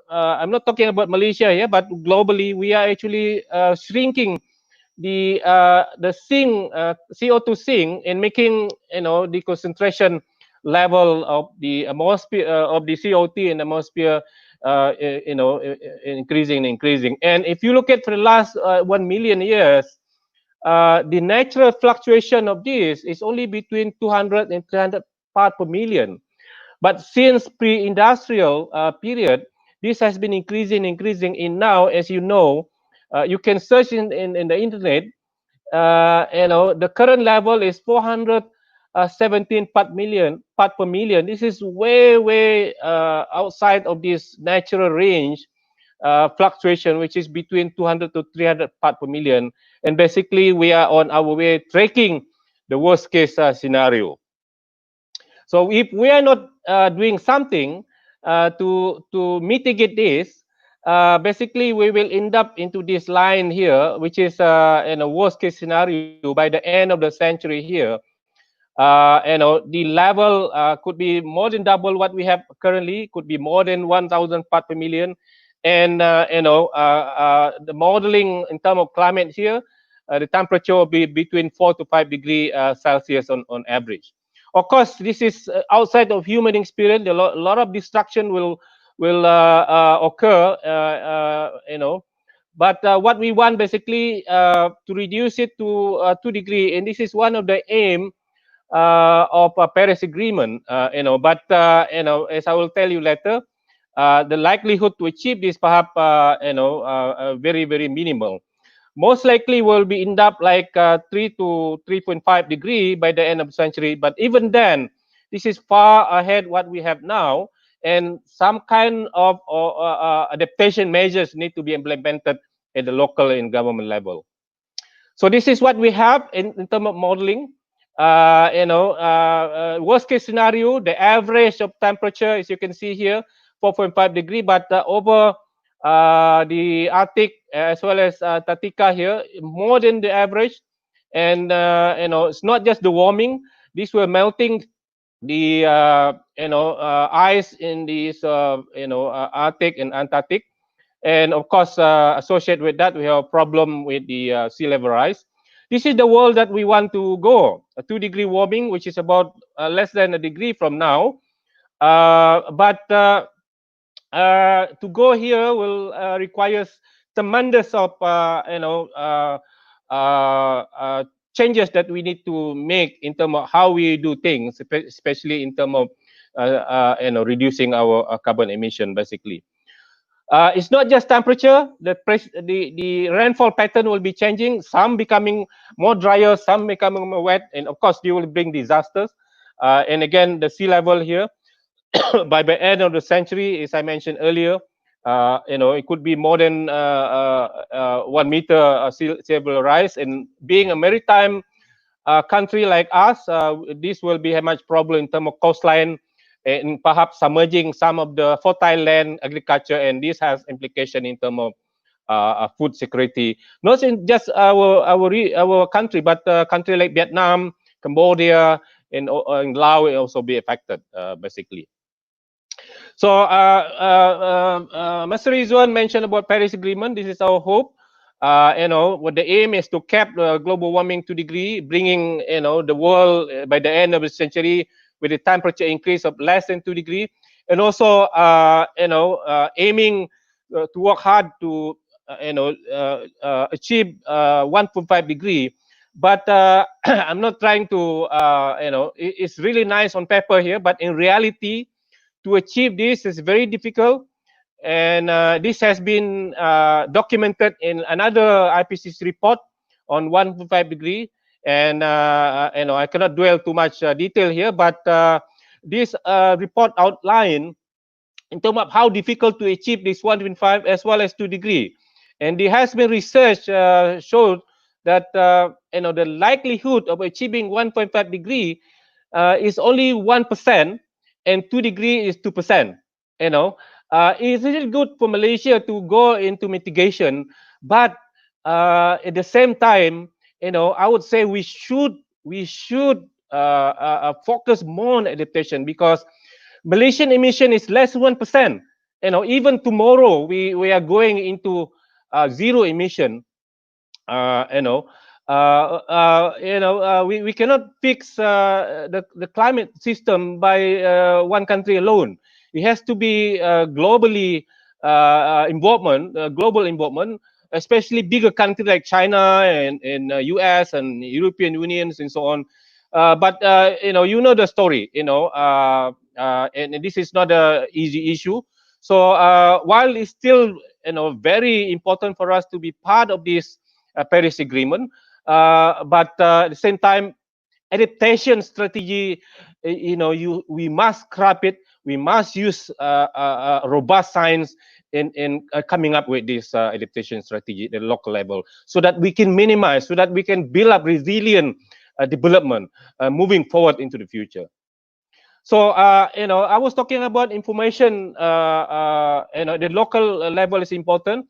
I'm not talking about Malaysia here, but globally, we are actually shrinking the CO2 sink and making the concentration level of the atmosphere of the CO2 in the atmosphere increasing. And if you look at for the last 1 million years, the natural fluctuation of this is only between 200 and 300 part per million. But since pre-industrial period, this has been increasing. In now, as you know, you can search in the internet. The current level is 417 part per million. This is way outside of this natural range fluctuation, which is between 200 to 300 part per million. And basically, we are on our way tracking the worst case scenario. So if we are not doing something to mitigate this, basically we will end up into this line here, which is in a worst case scenario by the end of the century here. The level could be more than double what we have currently, could be more than 1,000 part per million. And the modeling in terms of climate here, the temperature will be between 4 to 5 degree Celsius on average. Of course, this is outside of human experience. A lot of destruction will occur. But what we want basically to reduce it to 2 degree, and this is one of the aim of a Paris Agreement. But as I will tell you later, the likelihood to achieve this perhaps very minimal. Most likely will be end up like 3 to 3.5 degree by the end of the century. But even then, this is far ahead what we have now, and some kind of adaptation measures need to be implemented at the local and government level. So this is what we have in terms of modeling. Worst case scenario, the average of temperature, as you can see here, 4.5 degree, but over the Arctic as well as Antarctica here, more than the average. And it's not just the warming; these were melting the ice in these Arctic and Antarctic. And of course, associated with that, we have a problem with the sea level rise. This is the world that we want to go, a 2 degree warming, which is about less than a degree from now. But to go here will requires tremendous of changes that we need to make in terms of how we do things, especially in terms of reducing our carbon emission, basically. It's not just temperature. The rainfall pattern will be changing. Some becoming more drier, some becoming more wet, and of course, they will bring disasters. And again, the sea level here, by the end of the century, as I mentioned earlier, it could be more than 1 meter sea level rise. And being a maritime country like us, this will be a much problem in terms of coastline and perhaps submerging some of the fertile land agriculture, and this has implication in terms of food security, not in just our country, but country like Vietnam, Cambodia, and Laos will also be affected, basically. So, Mr. Rizwan mentioned about Paris Agreement. This is our hope. What the aim is to cap global warming 2 degree, bringing the world by the end of the century with a temperature increase of less than 2 degree, and also aiming to work hard to achieve 1.5 degree. But I'm not trying to it's really nice on paper here, but in reality, to achieve this is very difficult. and this has been documented in another IPCC report on 1.5 degree. And I cannot dwell too much detail here, but this report outline in terms of how difficult to achieve this 1.5 as well as 2 degree. And there has been research showed that the likelihood of achieving 1.5 degree is only 1%, and 2 degree is 2%. It's really good for Malaysia to go into mitigation, but at the same time, I would say we should focus more on adaptation, because Malaysian emission is less than 1%. Even tomorrow we are going into zero emission. uh, you know, we cannot fix the climate system by one country alone. It has to be globally global involvement, especially bigger countries like China and US and European Unions and so on. But the story. And this is not a easy issue. So while it's still very important for us to be part of this Paris Agreement. But at the same time, adaptation strategy, we must scrap it. We must use robust science in coming up with this adaptation strategy at the local level, so that we can minimize, so that we can build up resilient development moving forward into the future. So, I was talking about information. The local level is important.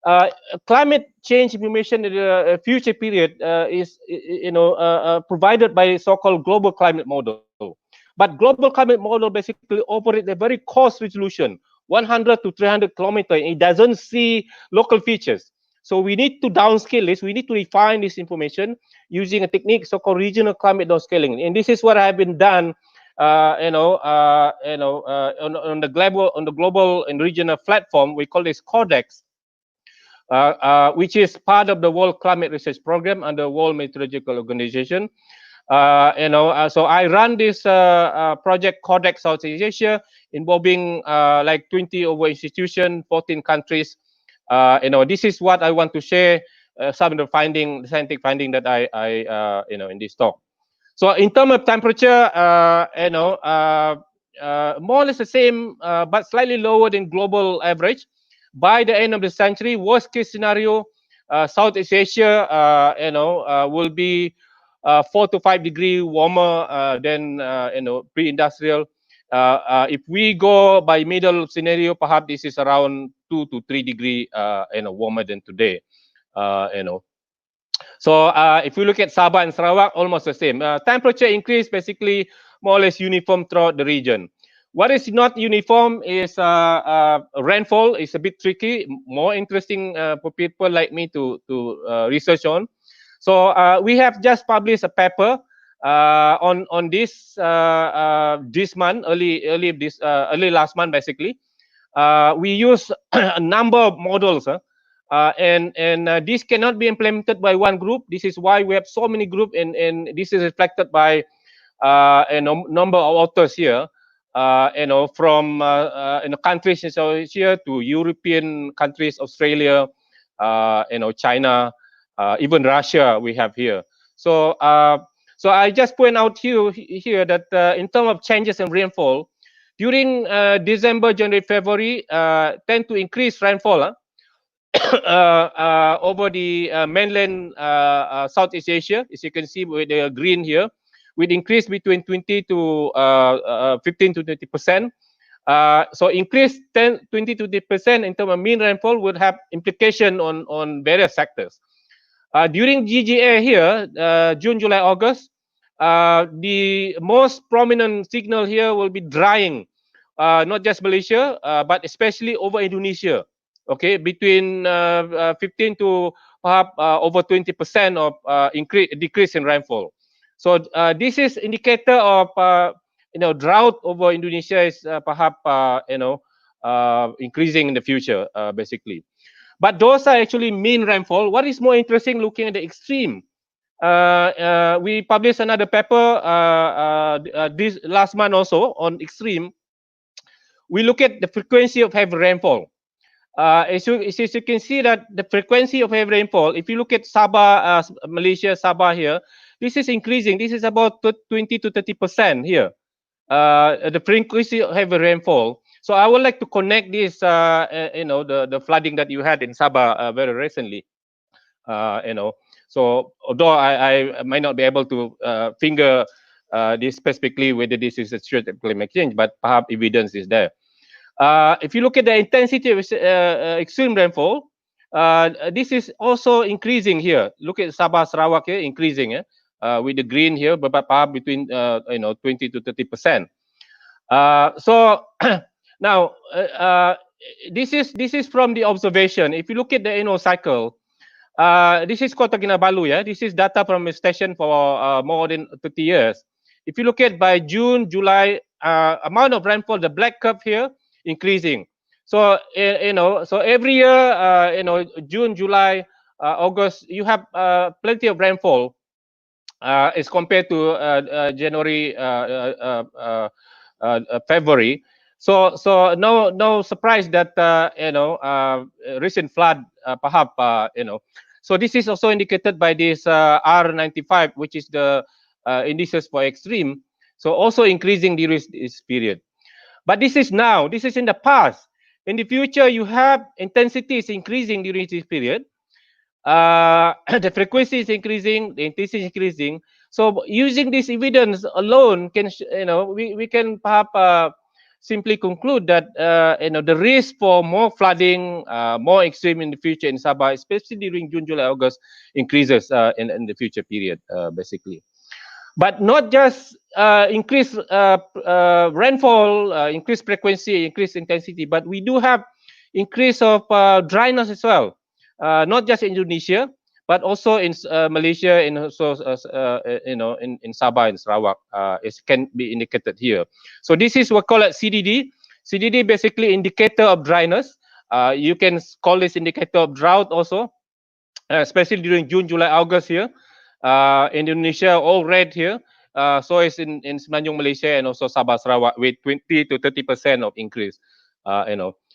uh, Climate change information in the future period is provided by so-called global climate model. But global climate model basically operates a very coarse resolution, 100 to 300 kilometer. It doesn't see local features. So we need to downscale this. We need to refine this information using a technique so-called regional climate downscaling. And this is what have been done on the global and regional platform. We call this Codex, which is part of the World Climate Research Program under World Meteorological Organization. So I run this project Codex Southeast Asia, involving like 20 over institution, 14 countries. This is what I want to share. Some of the scientific finding that I in this talk. So in terms of temperature, more or less the same, but slightly lower than global average. By the end of the century, worst case scenario, Southeast Asia, will be 4 to 5 degree warmer than pre-industrial. If we go by middle scenario, perhaps this is around 2 to 3 degree, warmer than today. Uh, you know, so if we look at Sabah and Sarawak, almost the same. Temperature increase basically more or less uniform throughout the region. What is not uniform is rainfall. Is a bit tricky, more interesting for people like me to research on. So we have just published a paper on this month, early last month basically. We use a number of models. And this cannot be implemented by one group. This is why we have so many groups, and this is reflected by a number of authors here. From countries in South Asia to European countries, Australia, China, even Russia. We have here. So I just point out here that in terms of changes in rainfall during December, January, February, tend to increase rainfall. Over the mainland Southeast Asia, as you can see with the green here, with increase between 20 to 15 to 20%. So increase 20 to 20% in terms of mean rainfall would have implication on various sectors. During GGA here, June, July, August, the most prominent signal here will be drying, not just Malaysia, but especially over Indonesia. Okay, between 15 to perhaps over 20% of decrease in rainfall. So this is indicator of drought over Indonesia is perhaps increasing in the future, basically. But those are actually mean rainfall. What is more interesting, looking at the extreme, we published another paper this last month also on extreme. we look at the frequency of heavy rainfall. As you can see that the frequency of heavy rainfall, if you look at Sabah, Malaysia, Sabah here, this is increasing. This is about 20 to 30% here. The frequency of heavy rainfall. So I would like to connect this, the flooding that you had in Sabah very recently. You know, so although I might not be able to finger this specifically whether this is a threat of climate change, but perhaps evidence is there. If you look at the intensity of extreme rainfall, this is also increasing here. Look at Sabah, Sarawak here, increasing with the green here, but perhaps between 20 to 30%. So now this is from the observation. If you look at the cycle, this is Kota Kinabalu, yeah. This is data from a station for more than 30 years. If you look at by June, July, amount of rainfall, the black curve here increasing. So so every year, June, July, August, you have plenty of rainfall as compared to January, February. So no surprise that recent flood perhaps So this is also indicated by this R95, which is the indices for extreme. So also increasing during this period. But this is now. This is in the past. In the future, you have intensities increasing during this period. The frequency is increasing, the intensity is increasing. So using this evidence alone, we can perhaps simply conclude that the risk for more flooding, more extreme in the future in Sabah, especially during June, July, August, increases in the future period, basically. But not just increased rainfall, increased frequency, increased intensity, but we do have increase of dryness as well. Not just in Indonesia, but also in Malaysia, and also in Sabah and Sarawak. It can be indicated here. So this is what we call it CDD. CDD basically indicator of dryness. You can call this indicator of drought also, especially during June, July, August here. Indonesia all red here. So it's in Semenanjung, Malaysia, and also Sabah, Sarawak with 20 to 30% of increase.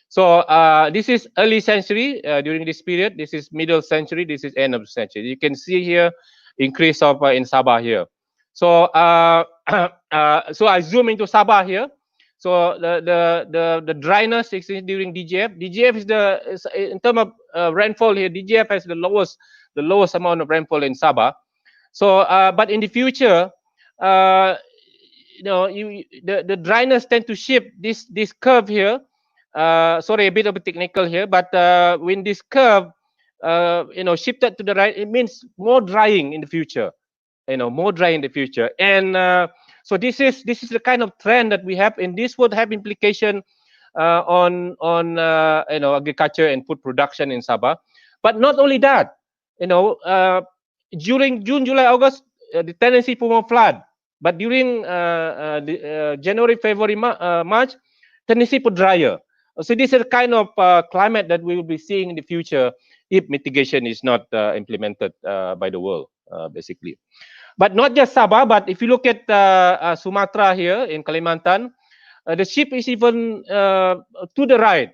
So this is early century during this period. This is middle century. This is end of the century. You can see here increase of in Sabah here. So so I zoom into Sabah here. So the dryness is during DGF. DGF is in terms of rainfall here. DGF has the lowest amount of rainfall in Sabah. So but in the future, the dryness tend to shift this curve here. Sorry, a bit of a technical here, but when this curve shifted to the right, it means more drying in the future. More dry in the future. And so this is the kind of trend that we have, and this would have implication on agriculture and food production in Sabah. But not only that, during June, July, August, the tendency for more flood. But during January, February, March, tendency for drier. So this is the kind of climate that we will be seeing in the future if mitigation is not implemented by the world, basically. But not just Sabah, but if you look at Sumatra here in Kalimantan, the shift is even to the right,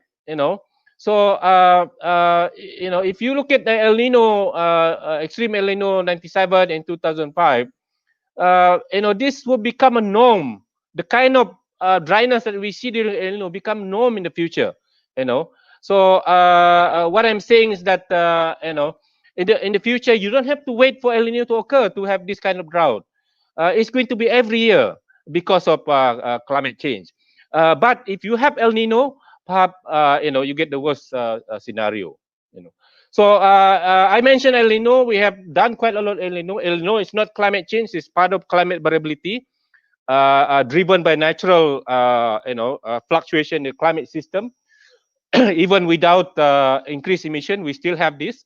So, if you look at the El Nino, extreme El Nino 97 and 2005, this will become a norm. The kind of dryness that we see during El Nino become norm in the future, So, what I'm saying is that, in the future, you don't have to wait for El Nino to occur to have this kind of drought. It's going to be every year because of climate change. But if you have El Nino, perhaps you get the worst scenario. So I mentioned El Nino. We have done quite a lot El Nino. El Nino is not climate change; it's part of climate variability, driven by natural fluctuation in the climate system. Even without increased emission, we still have this.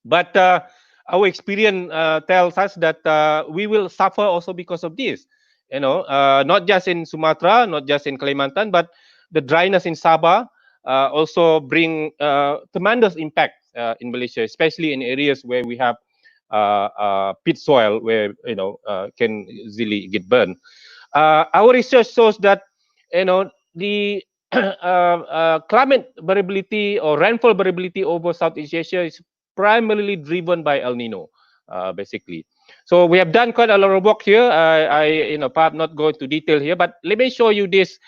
But our experience tells us that we will suffer also because of this. Not just in Sumatra, not just in Kalimantan, but the dryness in Sabah also bring tremendous impact in Malaysia, especially in areas where we have pit soil, where can easily get burned. Our research shows that the climate variability or rainfall variability over Southeast Asia is primarily driven by El Nino, basically. So we have done quite a lot of work here. Perhaps not go into detail here, but let me show you this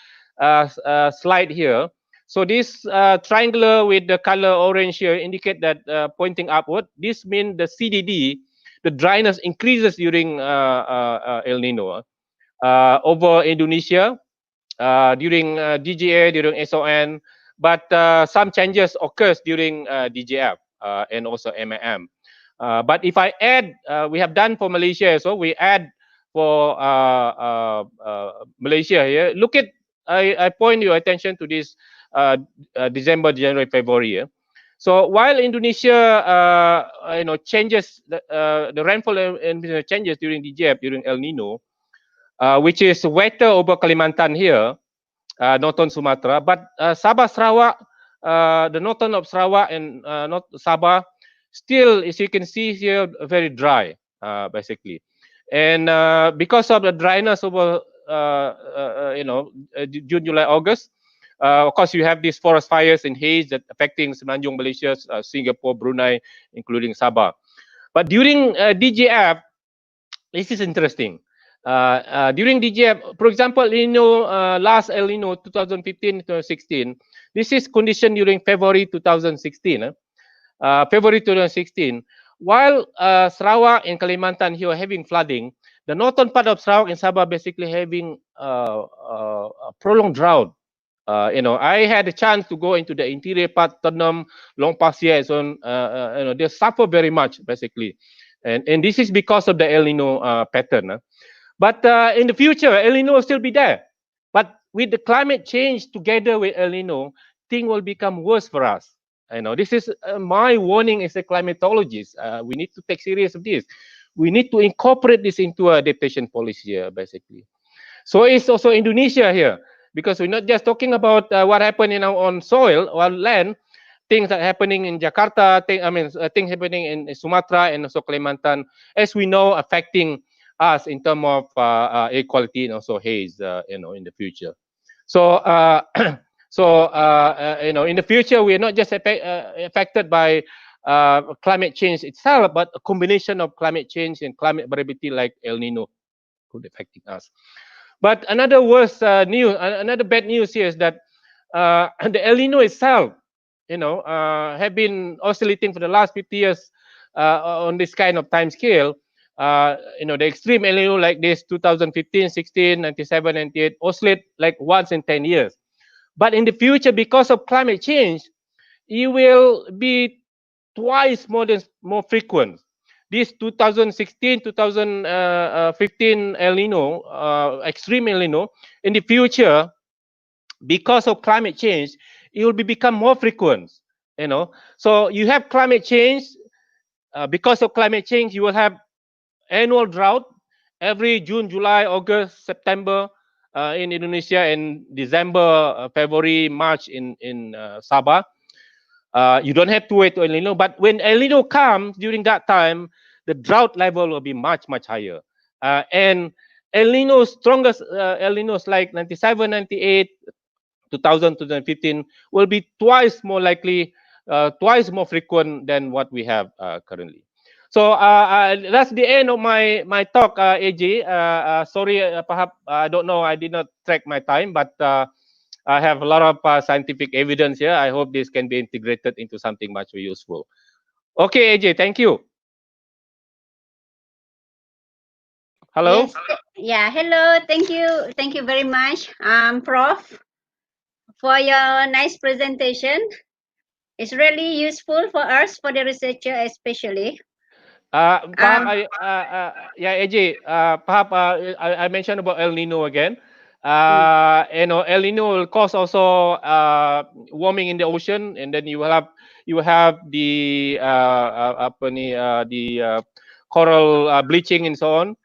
slide here. So this triangular with the color orange here indicate that pointing upward. This means the CDD, the dryness increases during El Nino over Indonesia, during DGA, during SON, but some changes occurs during DGF and also MAM. But if I add, we have done for Malaysia, so we add for Malaysia here. Look at, I point your attention to this December, January, February. So while Indonesia, changes the rainfall changes during DGF during El Nino, which is wetter over Kalimantan here, northern Sumatra, but Sabah, Sarawak, the northern of Sarawak and North Sabah, still, as you can see here, very dry, basically. And because of the dryness over, June, July, August, of course, you have these forest fires and haze that affecting Semenanjung, Malaysia, Singapore, Brunei, including Sabah. But during DJF, this is interesting. During DJF, for example, last El Nino 2015-2016, this is condition during February 2016. February 2016, while Sarawak and Kalimantan here are having flooding, the northern part of Sarawak and Sabah basically having a prolonged drought. I had a chance to go into the interior part, Ternam, Long Pasir, and so on. They suffer very much, basically. And this is because of the El Nino pattern. But in the future, El Nino will still be there. But with the climate change together with El Nino, things will become worse for us. This is my warning as a climatologist. We need to take serious of this. We need to incorporate this into adaptation policy, basically. So it's also Indonesia here, because we're not just talking about what happened on soil or land, things that are happening in Jakarta, things happening in Sumatra and also Kalimantan, as we know, affecting us in terms of air quality and also haze, in the future. So, in the future, we are not just affected by climate change itself, but a combination of climate change and climate variability like El Nino could affecting us. But another worse news, another bad news here is that the El Nino itself, have been oscillating for the last 50 years on this kind of time scale. The extreme El Nino like this, 2015, 16, 97, 98, oscillate like once in 10 years. But in the future, because of climate change, it will be twice more frequent. This 2016, 2015 El Nino, extreme El Nino, in the future, because of climate change, it will become more frequent. So you have climate change. Because of climate change, you will have annual drought every June, July, August, September in Indonesia, and December, February, March in Sabah. You don't have to wait to El Nino, but when El Nino comes during that time, the drought level will be much, much higher. And El Nino's strongest El Ninos like 97, 98, 2000, 2015 will be twice more likely, twice more frequent than what we have currently. So that's the end of my talk, AJ. Sorry, perhaps I don't know. I did not track my time, but I have a lot of scientific evidence here. I hope this can be integrated into something much more useful. Okay, AJ, thank you. Hello. Yes. Yeah. Hello. Thank you. Thank you very much, Prof, for your nice presentation. It's really useful for us, for the researcher especially. Perhaps AJ, perhaps I mentioned about El Nino again. El Nino will cause also warming in the ocean, and then you will have the coral bleaching and so on.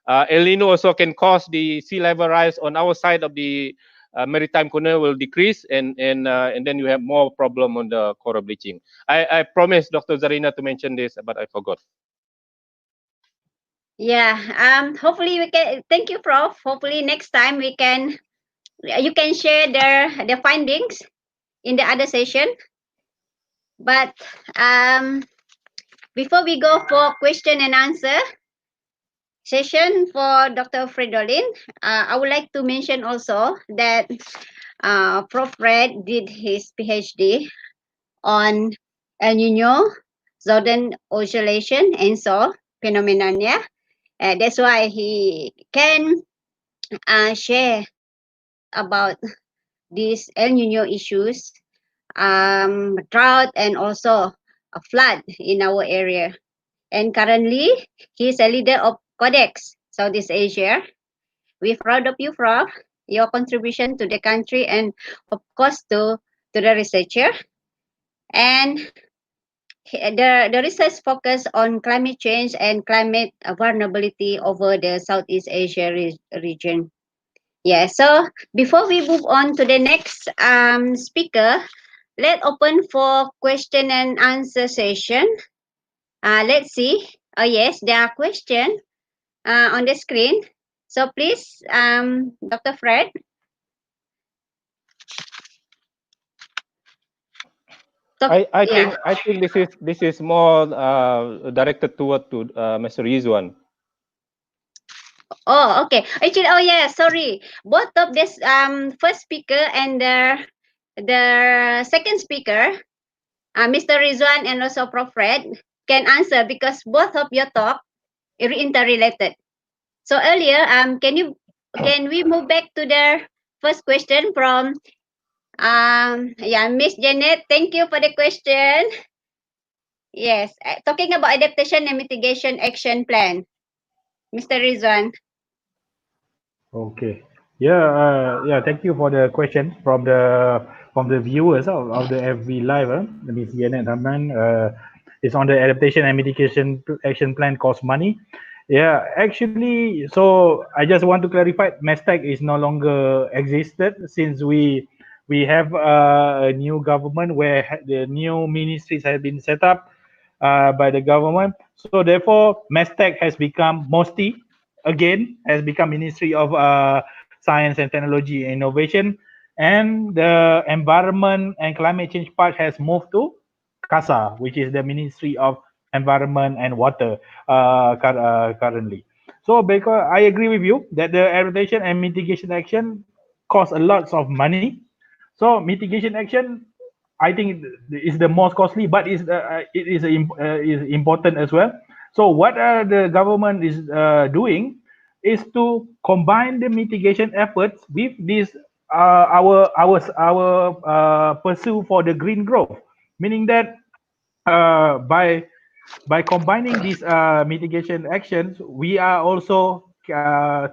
El Nino also can cause the sea level rise on our side of the maritime corner will decrease, and then you have more problem on the coral bleaching. I promised Dr. Zarina to mention this, but I forgot. Yeah. Hopefully we can. Thank you, Prof. Hopefully next time we can you can share their findings in the other session. But before we go for question and answer session for Dr. Fridolin, I would like to mention also that Prof. Red did his PhD on El Nino, Southern Oscillation, and so phenomenon. Yeah, that's why he can share about these El Nino issues, drought, and also a flood in our area. And currently, he's a leader of Codex Southeast Asia. We're proud of you, Prof. Your contribution to the country and, of course, to the researcher. And the research focus on climate change and climate vulnerability over the Southeast Asia region. Yeah, so before we move on to the next speaker, let's open for question and answer session. Let's see. Oh yes, there are questions on the screen. So please, Dr. Fred. I Yeah. think this is more directed toward to Mr. Rizwan. Oh, okay. Actually, oh yeah, sorry. Both of this first speaker and the second speaker, Mr. Rizwan and also Prof. Fred, can answer because both of your talk are interrelated. So earlier, can we move back to the first question from Miss Janet? Thank you for the question. Yes, talking about adaptation and mitigation action plan, Mr. Rizwan. Okay. Yeah, yeah. Thank you for the question from the viewers of the FV Live. Ms. Janet Haman. It's on the adaptation and mitigation action plan cost money. Yeah, actually, so I just want to clarify, MESTEC is no longer existed since we have a new government where the new ministries have been set up by the government. So therefore, MESTEC has become MOSTI again, has become Ministry of Science and Technology and Innovation, and the environment and climate change part has moved to CASA, which is the Ministry of Environment and Water currently. So because I agree with you that the adaptation and mitigation action cost a lot of money. So mitigation action, I think is the most costly, but is important as well. So what the government is doing is to combine the mitigation efforts with this our pursue for the green growth, meaning that by combining these mitigation actions, we are also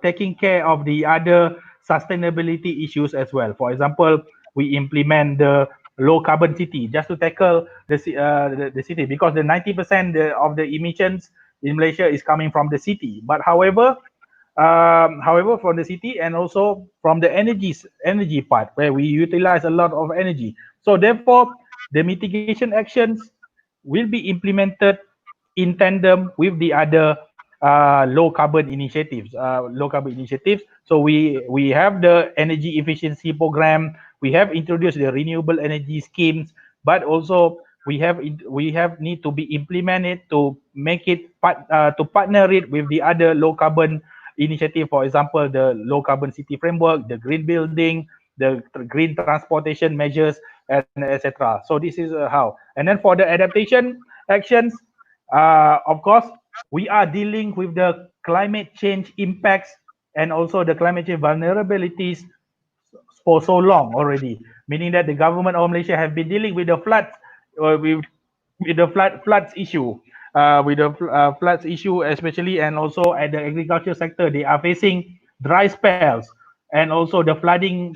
taking care of the other sustainability issues as well. For example, we implement the low carbon city just to tackle the city, because the 90% of the emissions in Malaysia is coming from the city. But however, from the city and also from the energy part, where we utilize a lot of energy. So therefore, the mitigation actions will be implemented in tandem with the other low carbon initiatives. So we have the energy efficiency program. We have introduced the renewable energy schemes, but also we have need to be implemented to make it to partner it with the other low carbon initiative. For example, the low carbon city framework, the green building, the green transportation measures, and etc. So this is how. And then for the adaptation actions, of course, we are dealing with the climate change impacts and also the climate change vulnerabilities for so long already, meaning that the government of Malaysia have been dealing with the floods, with the floods issue, floods issue especially, and also at the agriculture sector, they are facing dry spells and also the flooding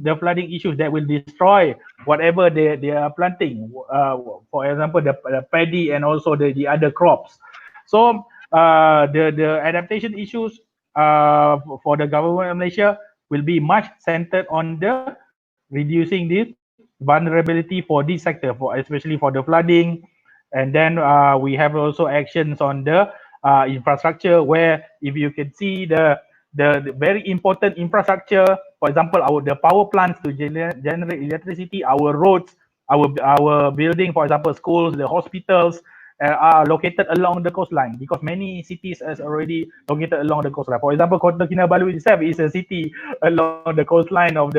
issues that will destroy whatever they are planting. For example, the paddy and also the other crops. So the adaptation issues for the government of Malaysia will be much centered on the reducing this vulnerability for this sector, for especially for the flooding. And then we have also actions on the infrastructure, where if you can see the very important infrastructure For example, the power plants to generate electricity, our roads, our building, for example, schools, the hospitals, are located along the coastline, because many cities is already located along the coastline. For example, Kota Kinabalu itself is a city along the coastline of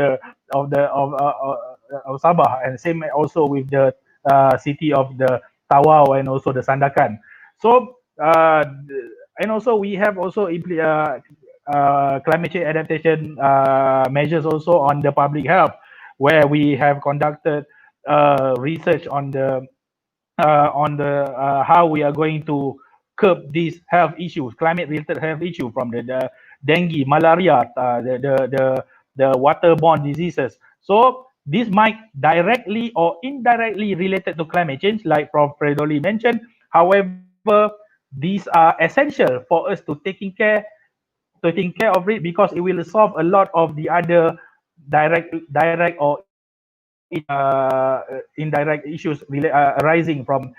Sabah, and same also with the city of the Tawau and also the Sandakan. So and also we have also climate change adaptation measures also on the public health, where we have conducted research on the how we are going to curb these health issues, climate-related health issue, from the dengue, malaria, the waterborne diseases. So this might directly or indirectly related to climate change, like Prof. Fredoli mentioned. However, these are essential for us to taking care of it, because it will solve a lot of the other direct or indirect issues arising from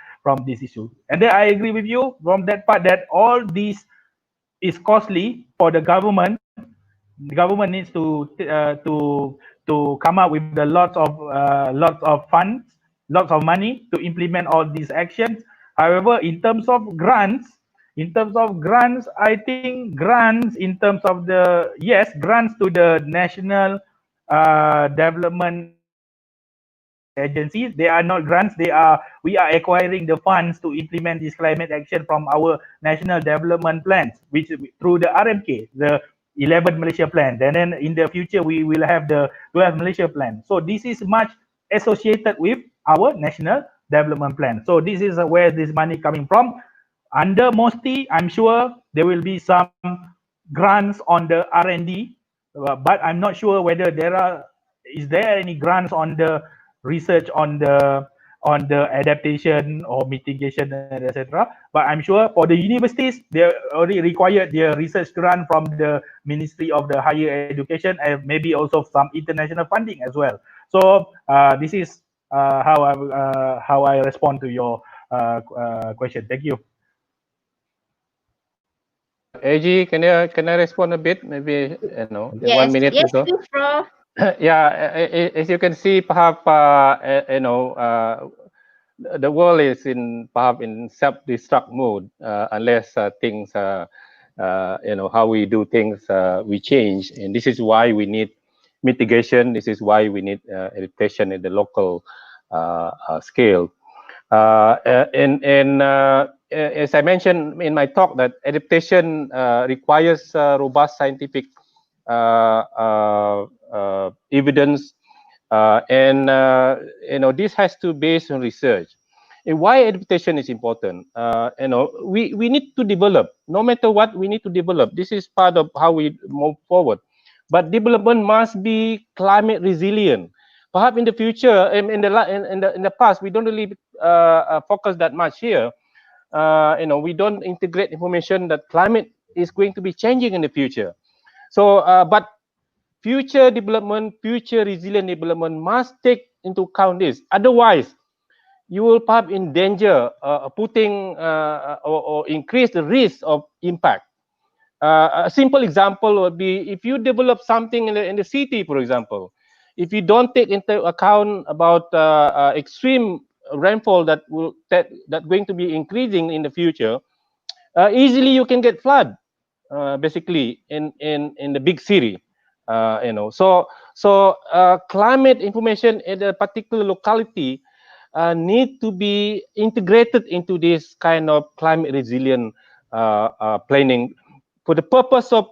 this issue. And then I agree with you from that part, that all these is costly for the government. The government needs to come up with a lots of funds, lots of money to implement all these actions. However, in terms of grants, I think grants in terms of the, yes, grants to the national development agencies, they are not grants, we are acquiring the funds to implement this climate action from our national development plans, which through the RMK, the 11 Malaysia plan. And then in the future we will have the 12 Malaysia plan. So this is much associated with our national development plan. So this is where this money coming from. Under MOSTI, I'm sure there will be some grants on the R&D, but I'm not sure whether is there any grants on the research on the adaptation or mitigation, etc. But I'm sure for the universities, they already required their research grant from the Ministry of the Higher Education, and maybe also some international funding as well. So this is how I respond to your question. Thank you. AG, can I respond a bit? Maybe in 1 minute or Yes, so. please, Prof. Yeah, as you can see, perhaps the world is in perhaps in self-destruct mode unless things how we do things we change, and this is why we need mitigation. This is why we need adaptation at the local scale. And as I mentioned in my talk, that adaptation requires robust scientific evidence, and this has to base on research. And why adaptation is important? We need to develop. No matter what, we need to develop. This is part of how we move forward. But development must be climate resilient. Perhaps in the future, in the past, we don't really focus that much here. We don't integrate information that climate is going to be changing in the future. So, but future development, future resilient development must take into account this. Otherwise, you will perhaps endanger putting or increase the risk of impact. A simple example would be if you develop something in the city, for example, if you don't take into account about extreme rainfall that going to be increasing in the future, easily you can get flood, basically in the big city. So climate information in a particular locality need to be integrated into this kind of climate resilient planning for the purpose of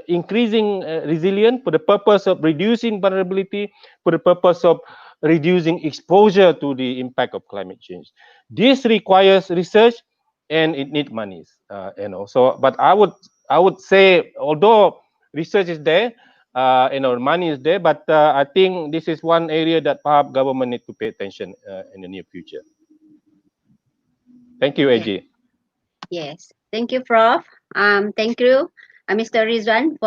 increasing resilience, for the purpose of reducing vulnerability, for the purpose of reducing exposure to the impact of climate change. This requires research and it needs money. So but I would say, although research is there, money is there, but I think this is one area that perhaps government need to pay attention in the near future. Thank you, AG. Yes, thank you, Prof. Thank you, Mr. Rizwan,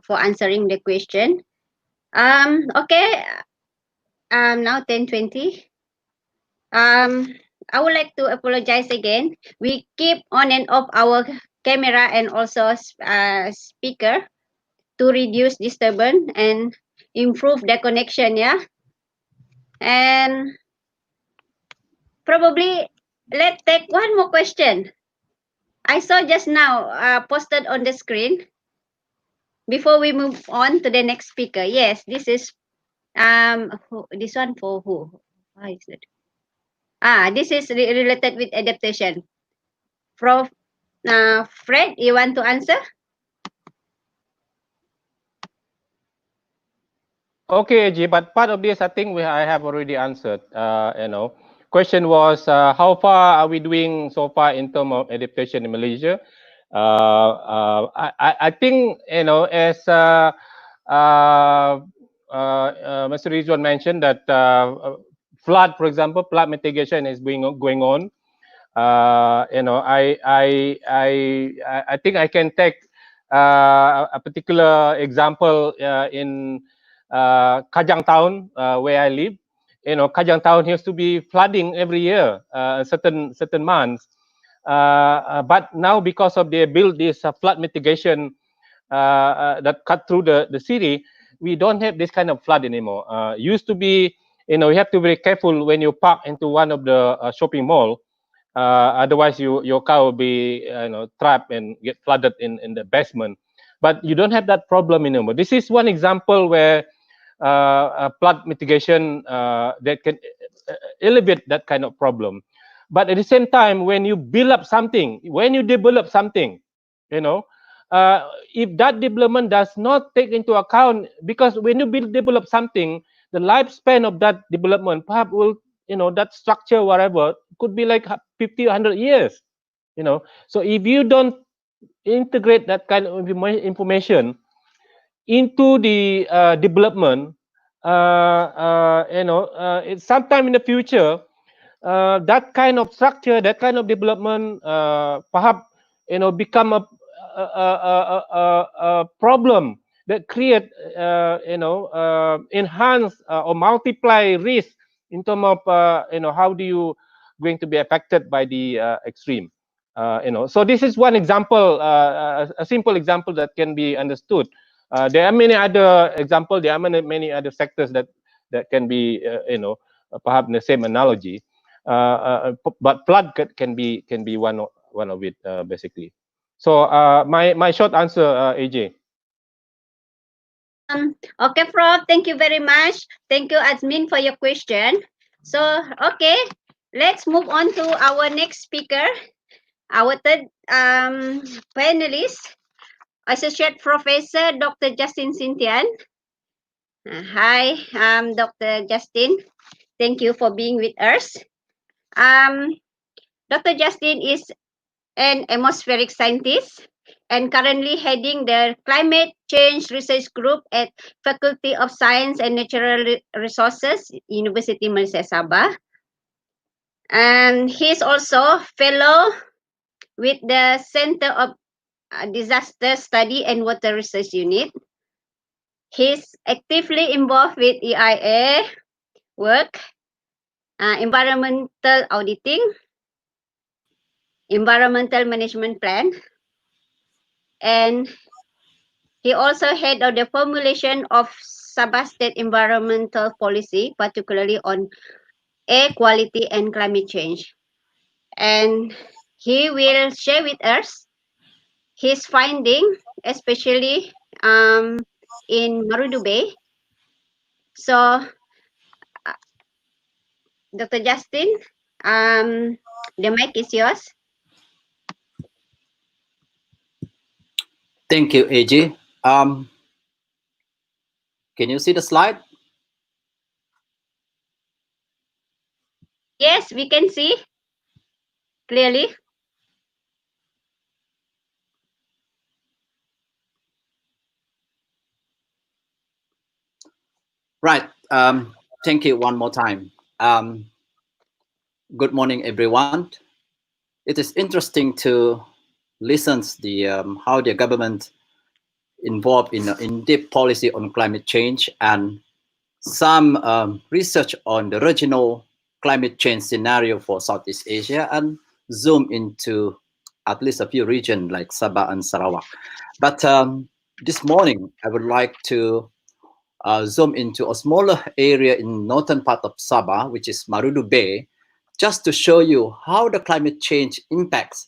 for answering the question. Okay. Now 10:20. I would like to apologize again. We keep on and off our camera and also speaker. to reduce disturbance and improve their connection, yeah. And probably let's take one more question. I saw just now posted on the screen before we move on to the next speaker. Yes, this is this one for who? Why is it? This is related with adaptation. Prof. Fred, you want to answer? Okay, AJ, but part of this, I think I have already answered. Question was how far are we doing so far in terms of adaptation in Malaysia? I think as Mr. Rizwan mentioned that flood, for example, flood mitigation is going on. I think I can take a particular example in Kajang Town, where I live. Kajang Town used to be flooding every year, certain months. But now, because of they build this flood mitigation that cut through the city, we don't have this kind of flood anymore. Used to be, you have to be very careful when you park into one of the shopping mall. Otherwise, your car will be trapped and get flooded in the basement. But you don't have that problem anymore. This is one example where flood mitigation that can alleviate that kind of problem. But at the same time, when you build up something, when you develop something, if that development does not take into account, because when you develop something, the lifespan of that development perhaps will, that structure, whatever, could be like 50 100 years. So if you don't integrate that kind of information into the development, it's sometime in the future, that kind of structure, that kind of development, perhaps become a problem that create enhance or multiply risk in terms of how do you going to be affected by the extreme. So this is one example, a simple example that can be understood. There are many other examples. There are many other sectors that can be perhaps the same analogy. But flood can be one of it, basically. So my short answer, AJ. Okay, Prof. Thank you very much. Thank you, Admin, for your question. So, okay, let's move on to our next speaker, our third panelist, Associate Professor Dr. Justin Sintian. Hi, Dr. Justin. Thank you for being with us. Dr. Justin is an atmospheric scientist and currently heading the Climate Change Research Group at Faculty of Science and Natural Resources, University Malaysia Sabah. And he's also fellow with the Center of Disaster Study and Water Research Unit. He's actively involved with EIA work, environmental auditing, environmental management plan, and he also head of the formulation of Sabah State environmental policy, particularly on air quality and climate change. And he will share with us his finding, especially in Marudu Bay. So, Dr. Justin, the mic is yours. Thank you, AJ. Can you see the slide? Yes, we can see clearly. Right. Thank you one more time. Good morning, everyone. It is interesting to listen to the how the government involved in deep policy on climate change and some research on the regional climate change scenario for Southeast Asia and zoom into at least a few regions like Sabah and Sarawak. But this morning, I would like to zoom into a smaller area in northern part of Sabah, which is Marudu Bay, just to show you how the climate change impacts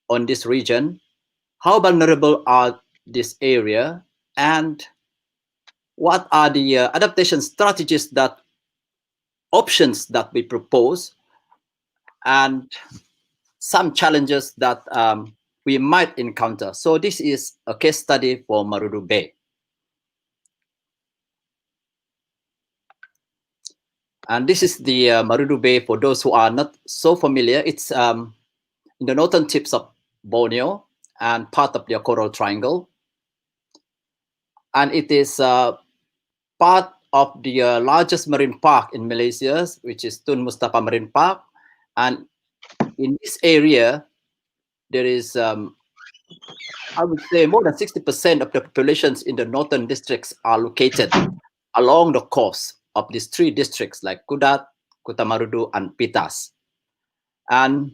on this region, how vulnerable are this area, and what are the adaptation strategies that options that we propose, and some challenges that we might encounter. So this is a case study for Marudu Bay. And this is the Marudu Bay. For those who are not so familiar, it's in the northern tips of Borneo and part of the Coral Triangle. And it is part of the largest marine park in Malaysia, which is Tun Mustafa Marine Park. And in this area, there is, I would say, more than 60% of the populations in the northern districts are located along the coast of these three districts like Kudat, Kota Marudu, and Pitas. And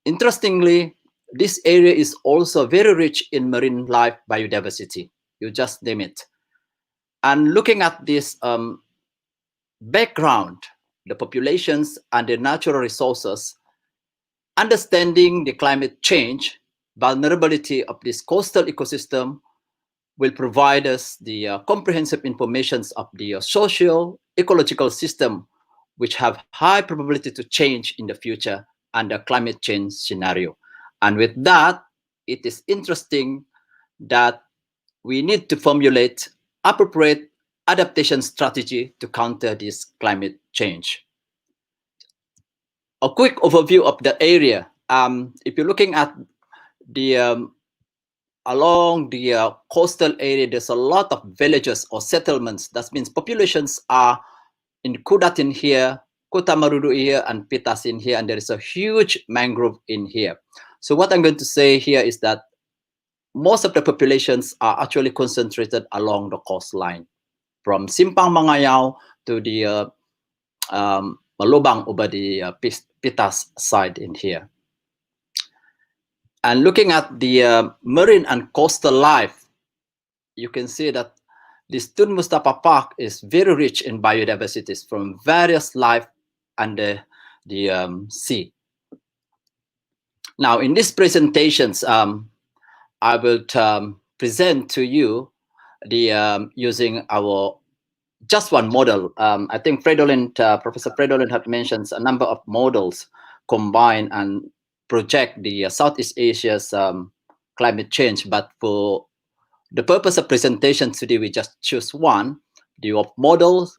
interestingly, this area is also very rich in marine life biodiversity. You just name it. And looking at this background, the populations and the natural resources, understanding the climate change, vulnerability of this coastal ecosystem will provide us the comprehensive information of the social ecological system, which have high probability to change in the future under climate change scenario. And with that, it is interesting that we need to formulate appropriate adaptation strategy to counter this climate change. A quick overview of the area. If you're looking at the along the coastal area, there's a lot of villages or settlements. That means populations are in Kudat in here, Kota Marudu here, and Pitas in here, and there is a huge mangrove in here. So what I'm going to say here is that most of the populations are actually concentrated along the coastline, from Simpang Mangayao to the Malobang over the Pitas side in here. And looking at the marine and coastal life, you can see that this Tun Mustafa Park is very rich in biodiversity from various life under the sea. Now, in these presentations, I will present to you the using our just one model. I think Professor Fredolin had mentioned a number of models combine and project the Southeast Asia's climate change. But for the purpose of presentation today, we just choose one, the models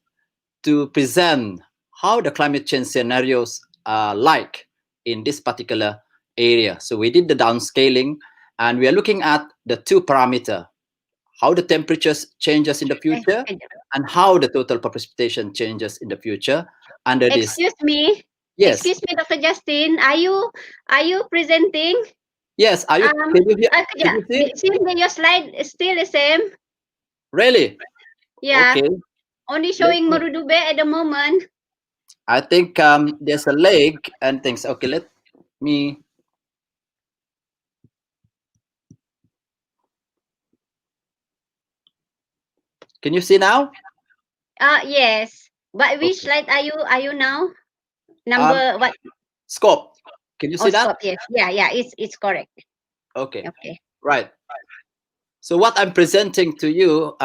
to present how the climate change scenarios are like in this particular area. So we did the downscaling, and we are looking at the two parameters, how the temperatures changes in the future and how the total precipitation changes in the future under this. Excuse me. Yes. Excuse me, Dr. Justin. Are you presenting? Yes. Are you? Can you see? Seems that your slide is still the same. Really? Yeah. Okay. Only showing Marudu Bay at the moment. I think there's a leg and things. Okay, let me. Can you see now? Yes. But which slide are you now? Number what? Scope. Can you see that? Scope, yes. Yeah, it's correct. Okay. Right. So what I'm presenting to you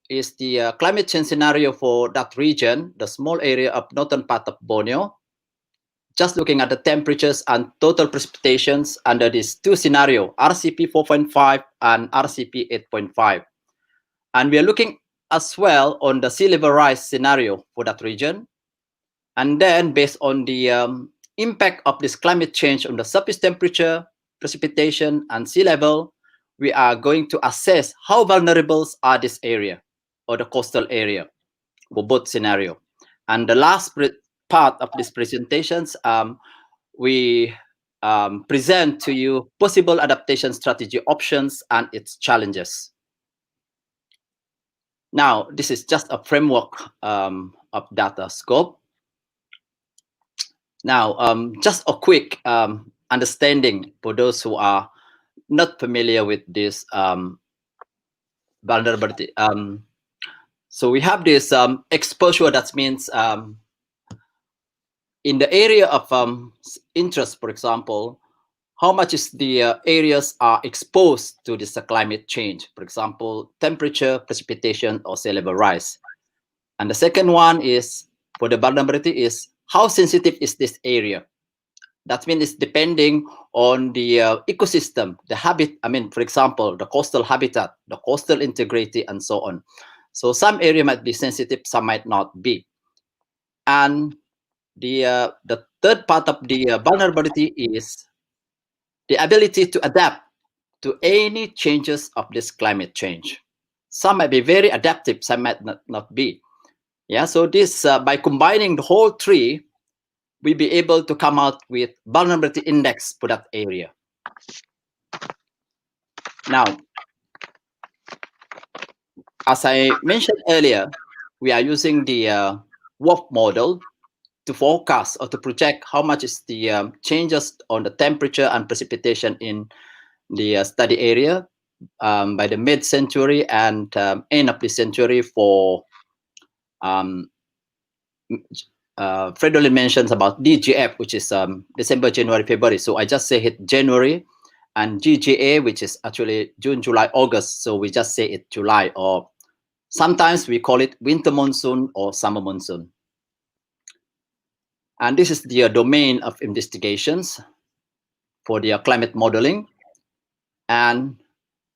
is the climate change scenario for that region, the small area of northern part of Borneo. Just looking at the temperatures and total precipitations under these two scenarios, RCP 4.5 and RCP 8.5. And we are looking as well on the sea level rise scenario for that region. And then based on the impact of this climate change on the surface temperature, precipitation, and sea level, we are going to assess how vulnerable are this area or the coastal area for both scenario. And the last part of these presentations, we present to you possible adaptation strategy options and its challenges. Now, this is just a framework of data scope. Now, just a quick understanding for those who are not familiar with this vulnerability. So we have this exposure. That means in the area of interest, for example, how much is the areas are exposed to this climate change, for example, temperature, precipitation, or sea level rise. And the second one is, for the vulnerability, is how sensitive is this area? That means it's depending on the ecosystem, the habit. I mean, for example, the coastal habitat, the coastal integrity, and so on. So some area might be sensitive, some might not be. And the third part of the vulnerability is the ability to adapt to any changes of this climate change. Some might be very adaptive, some might not be. Yeah, so this by combining the whole three, we'll be able to come out with vulnerability index for that area. Now, as I mentioned earlier, we are using the WOF model to forecast or to project how much is the changes on the temperature and precipitation in the study area by the mid-century and end of the century for Fredolin mentions about DGF, which is December, January, February. So I just say it January, and GJA, which is actually June, July, August. So we just say it July, or sometimes we call it winter monsoon or summer monsoon. And this is the domain of investigations for the climate modeling. And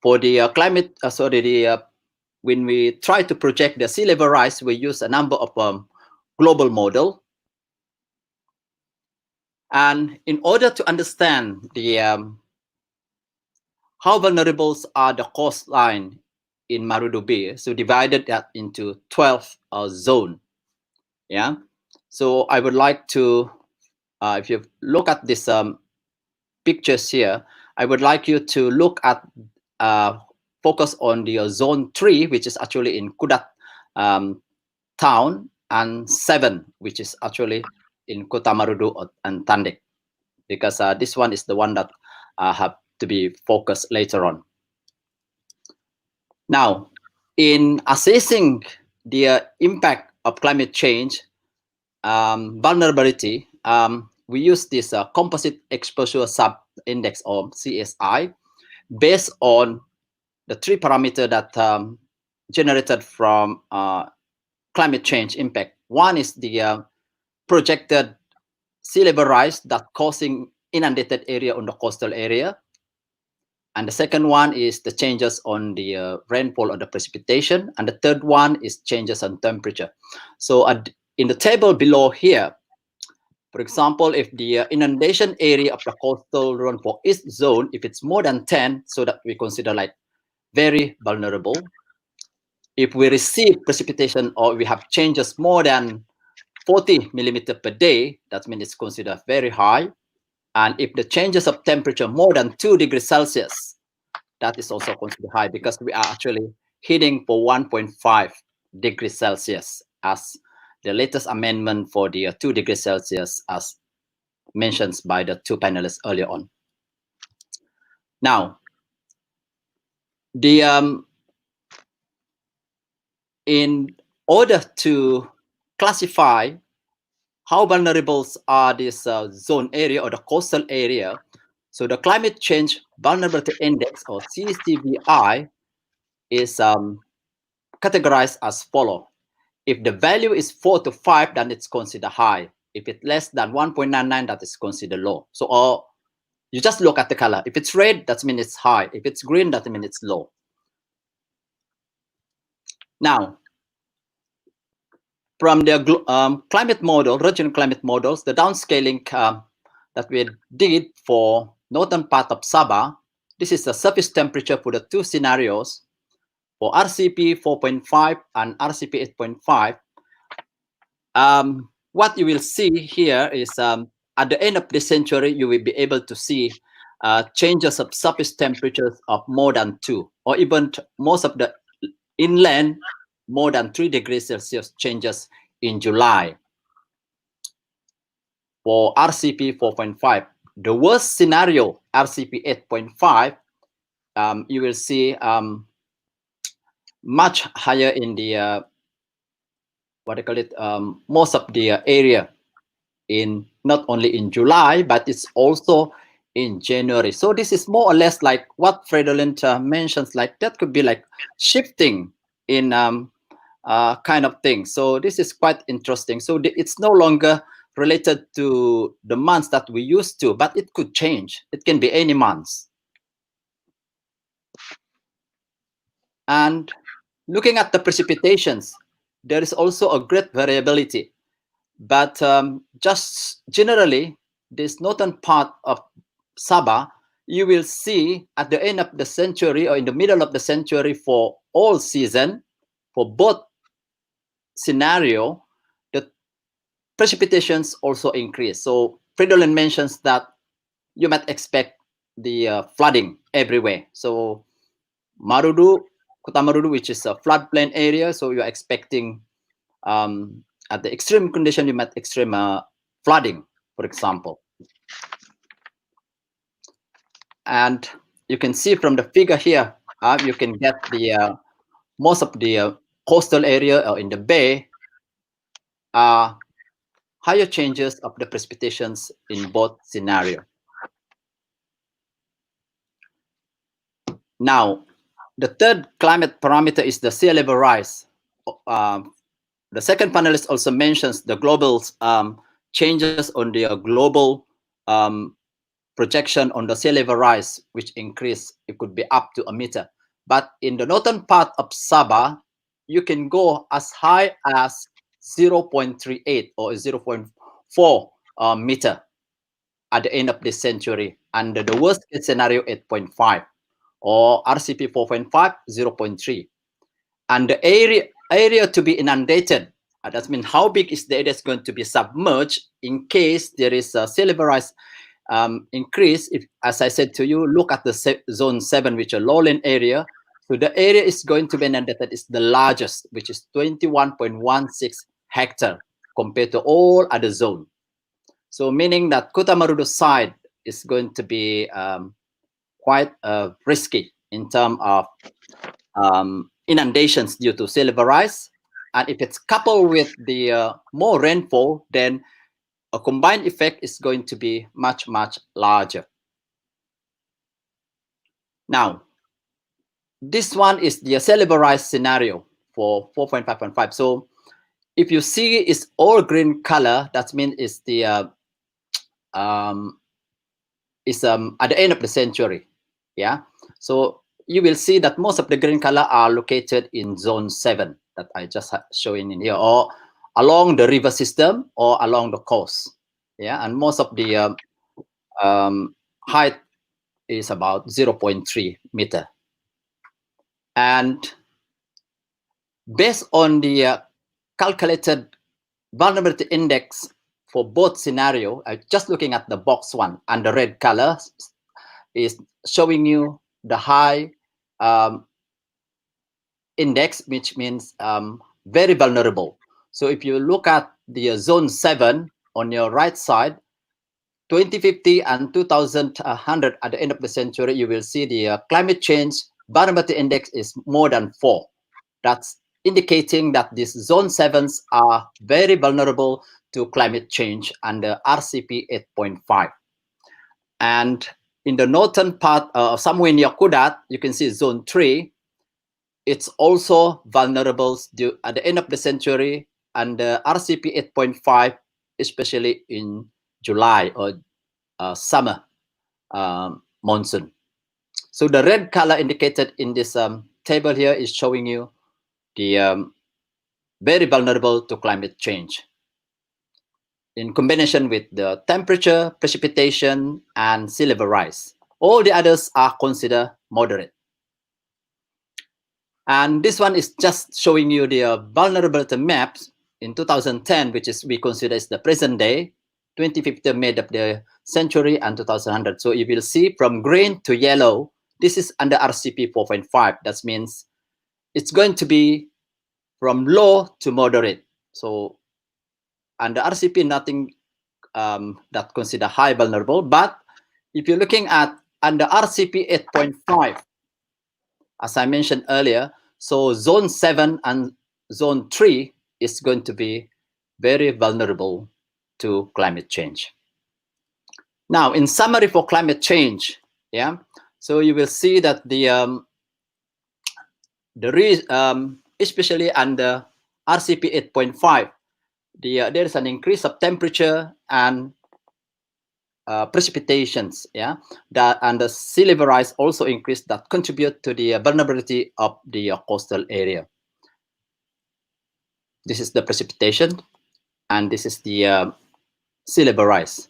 for the climate, when we try to project the sea level rise, we use a number of global model. And in order to understand the how vulnerable are the coastline in Marudu Bay, so divided that into 12 zone. Yeah. So I would like to, if you look at this pictures here, I would like you to look at focus on the zone 3, which is actually in Kudat town, and 7, which is actually in Kota Marudu and Tandek, because this one is the one that have to be focused later on. Now, in assessing the impact of climate change vulnerability, we use this composite exposure sub-index, or CSI, based on the 3 parameters that generated from climate change impact. One is the projected sea level rise that causing inundated area on the coastal area. And the second one is the changes on the rainfall or the precipitation. And the third one is changes on temperature. So in the table below here, for example, if the inundation area of the coastal rainfall east zone, if it's more than 10, so that we consider like very vulnerable. If we receive precipitation or we have changes more than 40 millimeters per day, that means it's considered very high. And if the changes of temperature more than 2 degrees Celsius, that is also considered high, because we are actually heading for 1.5 degrees Celsius as the latest amendment for the 2 degrees Celsius, as mentioned by the 2 panelists earlier on. Now, the in order to classify how vulnerable are this zone area or the coastal area, so the climate change vulnerability index, or CCVI, is categorized as follow. If the value is 4 to 5, then it's considered high. If it's less than 1.99, that is considered low. So you just look at the color. If it's red, that means it's high. If it's green, that means it's low. Now, from the climate model, regional climate models, the downscaling that we did for northern part of Sabah, this is the surface temperature for the 2 scenarios. For RCP 4.5 and RCP 8.5, what you will see here is at the end of the century, you will be able to see changes of surface temperatures of more than 2, or even most of the inland, more than 3 degrees Celsius changes in July. For RCP 4.5, the worst scenario, RCP 8.5, you will see much higher in the what I call it, most of the area in not only in July, but it's also in January. So this is more or less like what Fredolin mentions, like that could be like shifting in kind of thing. So this is quite interesting. So it's no longer related to the months that we used to, but it could change. It can be any months. And looking at the precipitations, there is also a great variability. But just generally, this northern part of Sabah, you will see at the end of the century or in the middle of the century for all season, for both scenario, the precipitations also increase. So Fridolin mentions that you might expect the flooding everywhere. So Marudu, Kota Marudu, which is a floodplain area, so you're expecting at the extreme condition, you might extreme flooding, for example. And you can see from the figure here, you can get the most of the coastal area or in the bay higher changes of the precipitations in both scenario. Now, the third climate parameter is the sea level rise. The second panelist also mentions the global changes on the global projection on the sea level rise, which increase, it could be up to 1 meter. But in the northern part of Sabah, you can go as high as 0.38 or 0.4 meter at the end of this century. And the worst case scenario, 8.5, or RCP 4.5, 0.3. And the area to be inundated, that means how big is the area is going to be submerged in case there is a sea level rise increase. If, as I said to you, look at the zone 7, which is a lowland area. So the area is going to be inundated is the largest, which is 21.16 hectare compared to all other zones. So meaning that Kota Marudu side is going to be quite risky in terms of inundations due to sea level rise. And if it's coupled with the more rainfall, then a combined effect is going to be much, much larger. Now, this one is the sea level rise scenario for 4.5.5. So if you see it's all green color, that means it's the at the end of the century. Yeah. So you will see that most of the green color are located in zone 7 that I just showing in here, or along the river system or along the coast. Yeah. And most of the height is about 0.3 meter. And based on the calculated vulnerability index for both scenario, just looking at the box one, and the red color is showing you the high index, which means very vulnerable. So if you look at the zone 7 on your right side, 2050 and 2100 at the end of the century, you will see the climate change vulnerability index is more than 4. That's indicating that these zone 7s are very vulnerable to climate change under RCP 8.5. And in the northern part, somewhere near Kudat, you can see zone 3. It's also vulnerable at the end of the century under RCP 8.5, especially in July or summer monsoon. So the red color indicated in this table here is showing you the very vulnerable to climate change in combination with the temperature, precipitation, and sea level rise. All the others are considered moderate. And this one is just showing you the vulnerability maps in 2010, which is we consider is the present day, 2050 made of the century, and 2100. So you will see from green to yellow, this is under RCP 4.5. That means it's going to be from low to moderate. So under RCP, nothing that consider high vulnerable. But if you're looking at under RCP 8.5, as I mentioned earlier, So zone 7 and zone 3 is going to be very vulnerable to climate change. Now, in summary for climate change, yeah, so you will see that especially under RCP 8.5, there is an increase of temperature and precipitations, yeah, and the sea level rise also increase that contribute to the vulnerability of the coastal area. This is the precipitation, and this is the sea level rise.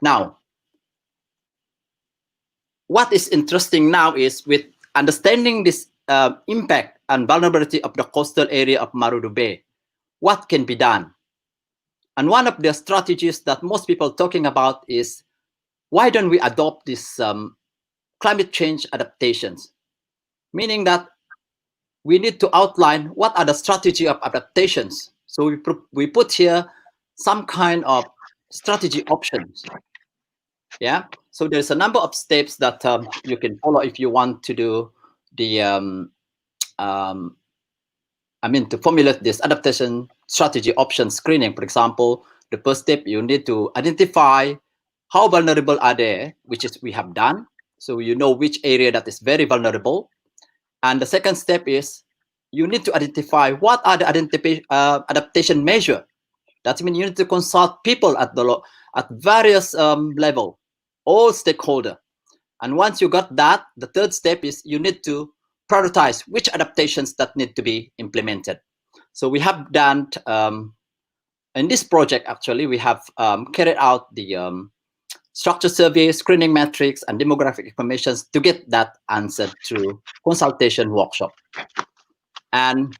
Now, what is interesting now is with understanding this impact and vulnerability of the coastal area of Marudu Bay, what can be done? And one of the strategies that most people are talking about is, why don't we adopt this climate change adaptations? Meaning that we need to outline what are the strategy of adaptations. So we put here some kind of strategy options. Yeah, so there's a number of steps that you can follow if you want to do the to formulate this adaptation strategy option screening. For example, the first step, you need to identify how vulnerable are they, which is we have done. So you know which area that is very vulnerable. And the second step is you need to identify what are the adaptation measure. That means you need to consult people at various level, all stakeholder. And once you got that, the third step is you need to prioritize which adaptations that need to be implemented. So we have done, in this project, actually, we have carried out the structure survey, screening metrics, and demographic information to get that answered through consultation workshop. And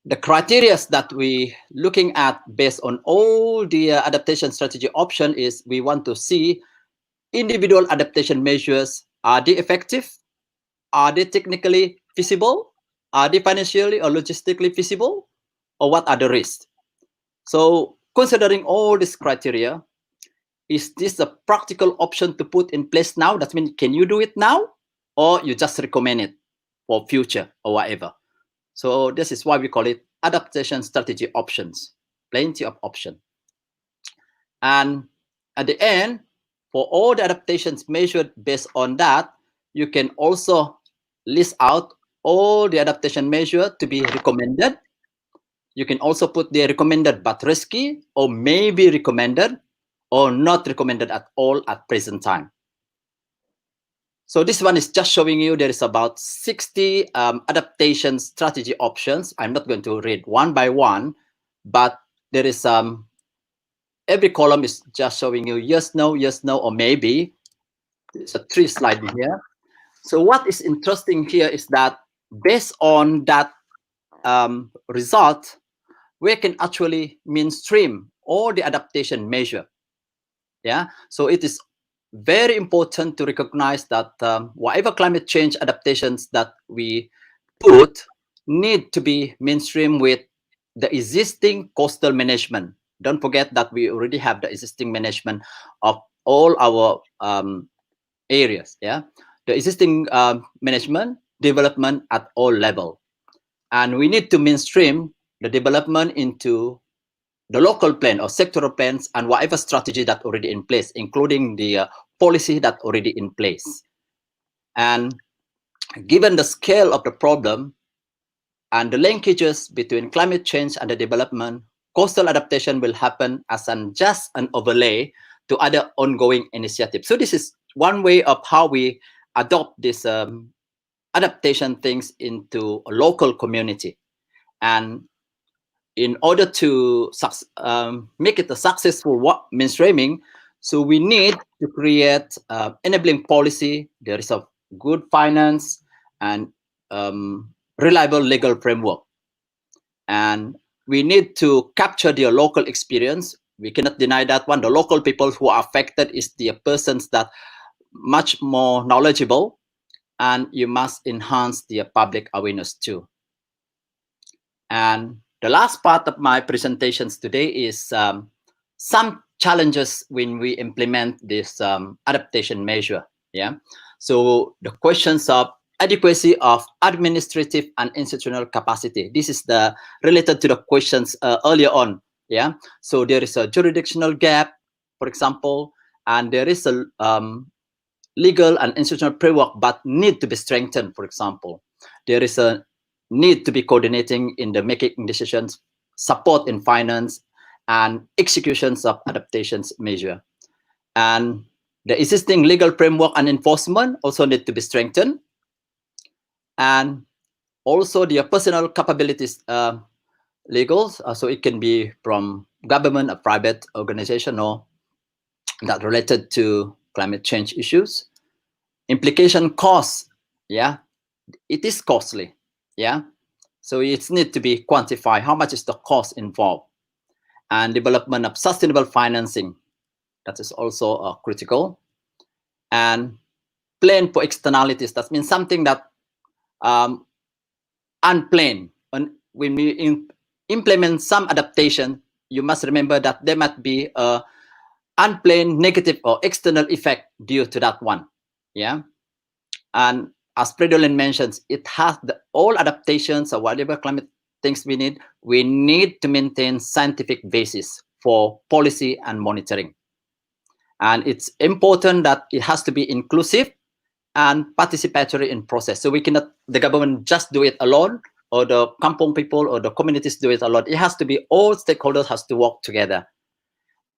the criteria that we looking at based on all the adaptation strategy option is we want to see individual adaptation measures. Are they effective? Are they technically feasible? Are they financially or logistically feasible? Or what are the risks? So considering all these criteria, is this a practical option to put in place now? That means, can you do it now? Or you just recommend it for future or whatever? So this is why we call it adaptation strategy options, plenty of options. And at the end, for all the adaptations measured based on that, you can also list out all the adaptation measures to be recommended. You can also put the recommended but risky, or maybe recommended, or not recommended at all at present time. So this one is just showing you there is about 60 adaptation strategy options. I'm not going to read one by one, but there is every column is just showing you yes, no, or maybe. There's a 3 slide here. So what is interesting here is that based on that result, we can actually mainstream all the adaptation measure. Yeah, so it is very important to recognize that whatever climate change adaptations that we put need to be mainstream with the existing coastal management. Don't forget that we already have the existing management of all our areas. Yeah, the existing management development at all level, and we need to mainstream the development into the local plan or sectoral plans and whatever strategy that already in place, including the policy that already in place. And given the scale of the problem and the linkages between climate change and the development, coastal adaptation will happen as just an overlay to other ongoing initiatives. So this is one way of how we adopt this adaptation things into a local community. And in order to make it a successful mainstreaming, so we need to create enabling policy. There is a good finance and reliable legal framework. And we need to capture their local experience. We cannot deny that one. The local people who are affected is the persons that much more knowledgeable, and you must enhance the public awareness too. And the last part of my presentations today is some challenges when we implement this adaptation measure. Yeah. So the questions of adequacy of administrative and institutional capacity. This is the related to the questions earlier on. Yeah, so there is a jurisdictional gap, for example, and there is a legal and institutional framework but need to be strengthened. For example, there is a need to be coordinating in the making decisions, support in finance, and executions of adaptations measure. And the existing legal framework and enforcement also need to be strengthened. And also the personal capabilities legals, so it can be from government, a private organization, or that related to climate change issues. Implication costs, yeah, it is costly, yeah. So it needs to be quantified. How much is the cost involved? And development of sustainable financing, that is also critical. And plan for externalities, that means something that unplanned. And when we implement some adaptation, you must remember that there might be a unplanned negative or external effect due to that one. Yeah. And as Fridolin mentions, it has all adaptations or whatever climate things we need to maintain scientific basis for policy and monitoring. And it's important that it has to be inclusive and participatory in process. So we cannot, the government just do it alone, or the kampong people or the communities do it alone. It has to be all stakeholders has to work together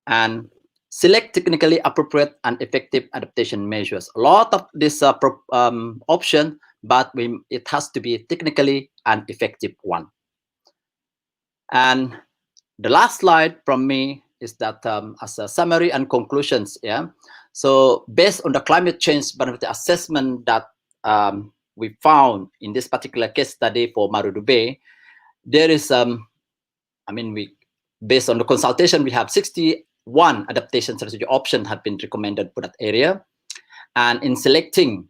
and select technically appropriate and effective adaptation measures. A lot of this option, but it has to be technically an effective one. And the last slide from me is that as a summary and conclusions, yeah. So based on the climate change benefit assessment that we found in this particular case study for Marudu Bay, there is, based on the consultation, we have 61 adaptation strategy options have been recommended for that area. And in selecting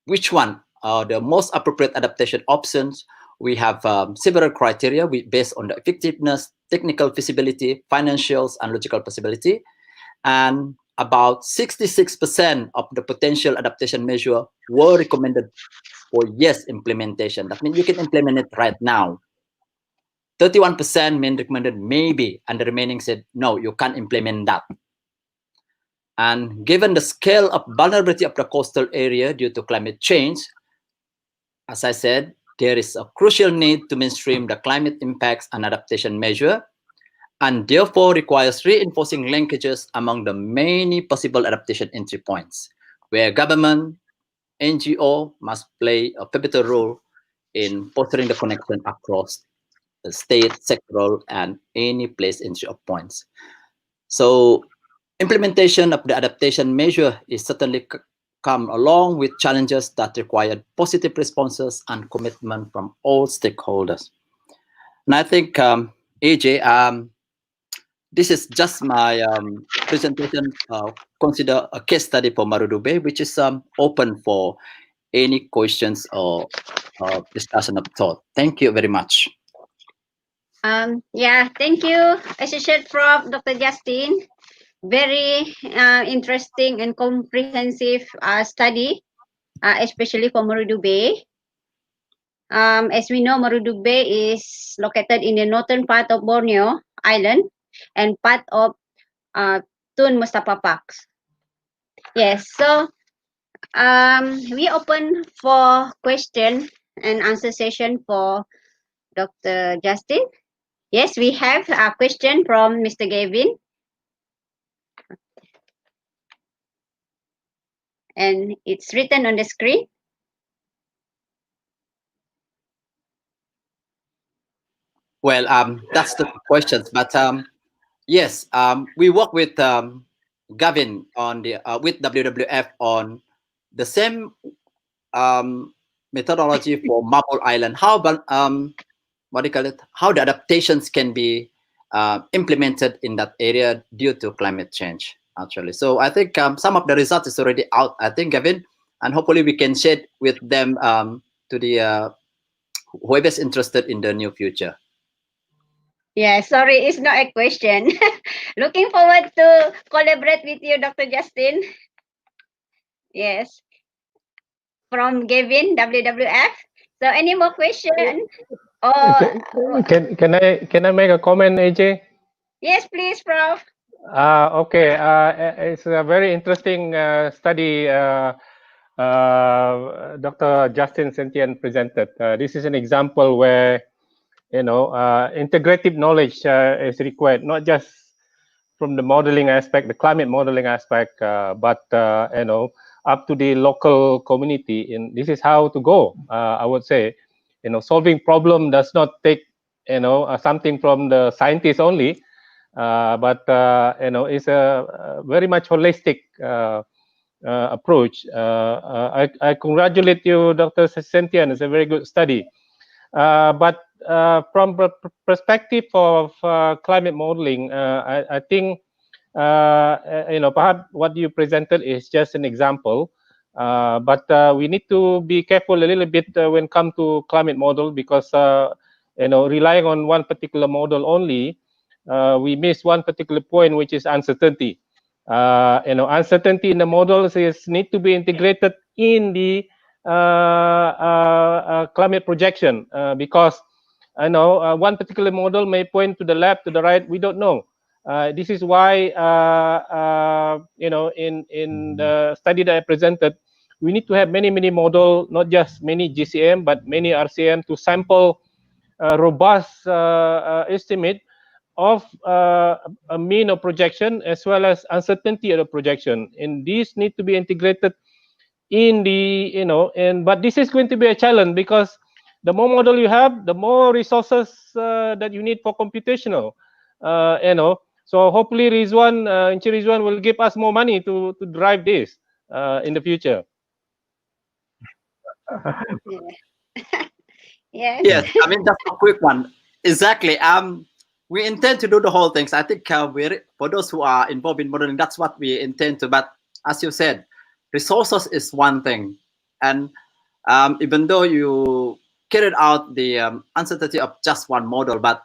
which one are the most appropriate adaptation options, we have several criteria based on the effectiveness, technical feasibility, financials, and logical possibility. And about 66% of the potential adaptation measure were recommended for yes implementation. That means you can implement it right now. 31% mean recommended maybe, and the remaining said, no, you can't implement that. And given the scale of vulnerability of the coastal area due to climate change, as I said, there is a crucial need to mainstream the climate impacts and adaptation measure, and therefore requires reinforcing linkages among the many possible adaptation entry points, where government, NGO must play a pivotal role in fostering the connection across the state, sectoral, and any place entry of points. So implementation of the adaptation measure is certainly come along with challenges that require positive responses and commitment from all stakeholders. And I think, AJ, this is just my presentation. Consider a case study for Marudu Bay, which is open for any questions or discussion of thought. Thank you very much. Yeah, thank you, Associate Prof. Dr. Justin. Very interesting and comprehensive study, especially for Marudu Bay. As we know, Marudu Bay is located in the northern part of Borneo Island and part of Tun Mustafa Parks. Yes, so we open for question and answer session for Dr. Justin. Yes, we have a question from Mr. Gavin. And it's written on the screen. Well, that's the questions, but yes, we work with Gavin on the with WWF on the same methodology for Marble Island. How about what do you call it? How the adaptations can be implemented in that area due to climate change, actually. So I think some of the results is already out, I think, Gavin, and hopefully we can share with them to the whoever's interested in the near future. Yeah, sorry, it's not a question. Looking forward to collaborate with you, Dr. Justin. Yes. from Gavin WWF. So any more question? Or Can I make a comment, AJ? yes, please, Prof. Okay, it's a very interesting study Dr. Justin Sentian presented. This is an example where, integrative knowledge is required, not just from the modeling aspect, the climate modeling aspect, but, up to the local community. And this is how to go, I would say. Solving problem does not take, something from the scientists only, but it's a very much holistic approach. I congratulate you, Dr. Sentian. It's a very good study. But from the perspective of climate modeling, I think perhaps what you presented is just an example. But we need to be careful a little bit when it comes to climate model, because relying on one particular model only, we miss one particular point, which is uncertainty. Uncertainty in the models is need to be integrated in the climate projection, because one particular model may point to the left, to the right. We don't know. This is why in the study that I presented, we need to have many model, not just many GCM, but many RCM to sample a robust estimate of a mean of projection as well as uncertainty of the projection, and these need to be integrated in the but this is going to be a challenge, because the more model you have, the more resources that you need for computational. So hopefully Rizwan, Encik Rizwan will give us more money to drive this in the future. Yes. Yes, I mean, just a quick one. Exactly. We intend to do the whole things. I think for those who are involved in modeling, that's what we intend to. But as you said, resources is one thing, and even though you carried out the uncertainty of just one model, but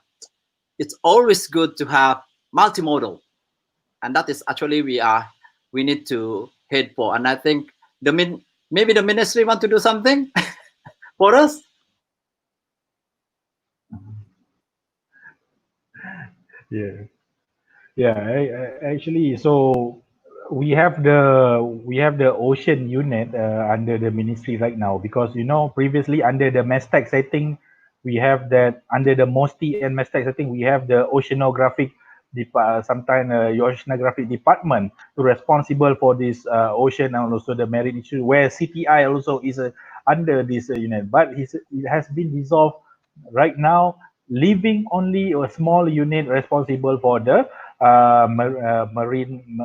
it's always good to have multimodal, and that is actually we need to head for. And I think maybe the ministry want to do something for us. Actually, so we have the ocean unit under the ministry right now, because previously under the MESTEC setting, we have that under the MOSTI and MESTEC setting, we have the oceanographic sometime oceanographic department to responsible for this ocean and also the marine issue, where CTI also is under this unit, but it has been dissolved right now, leaving only a small unit responsible for the marine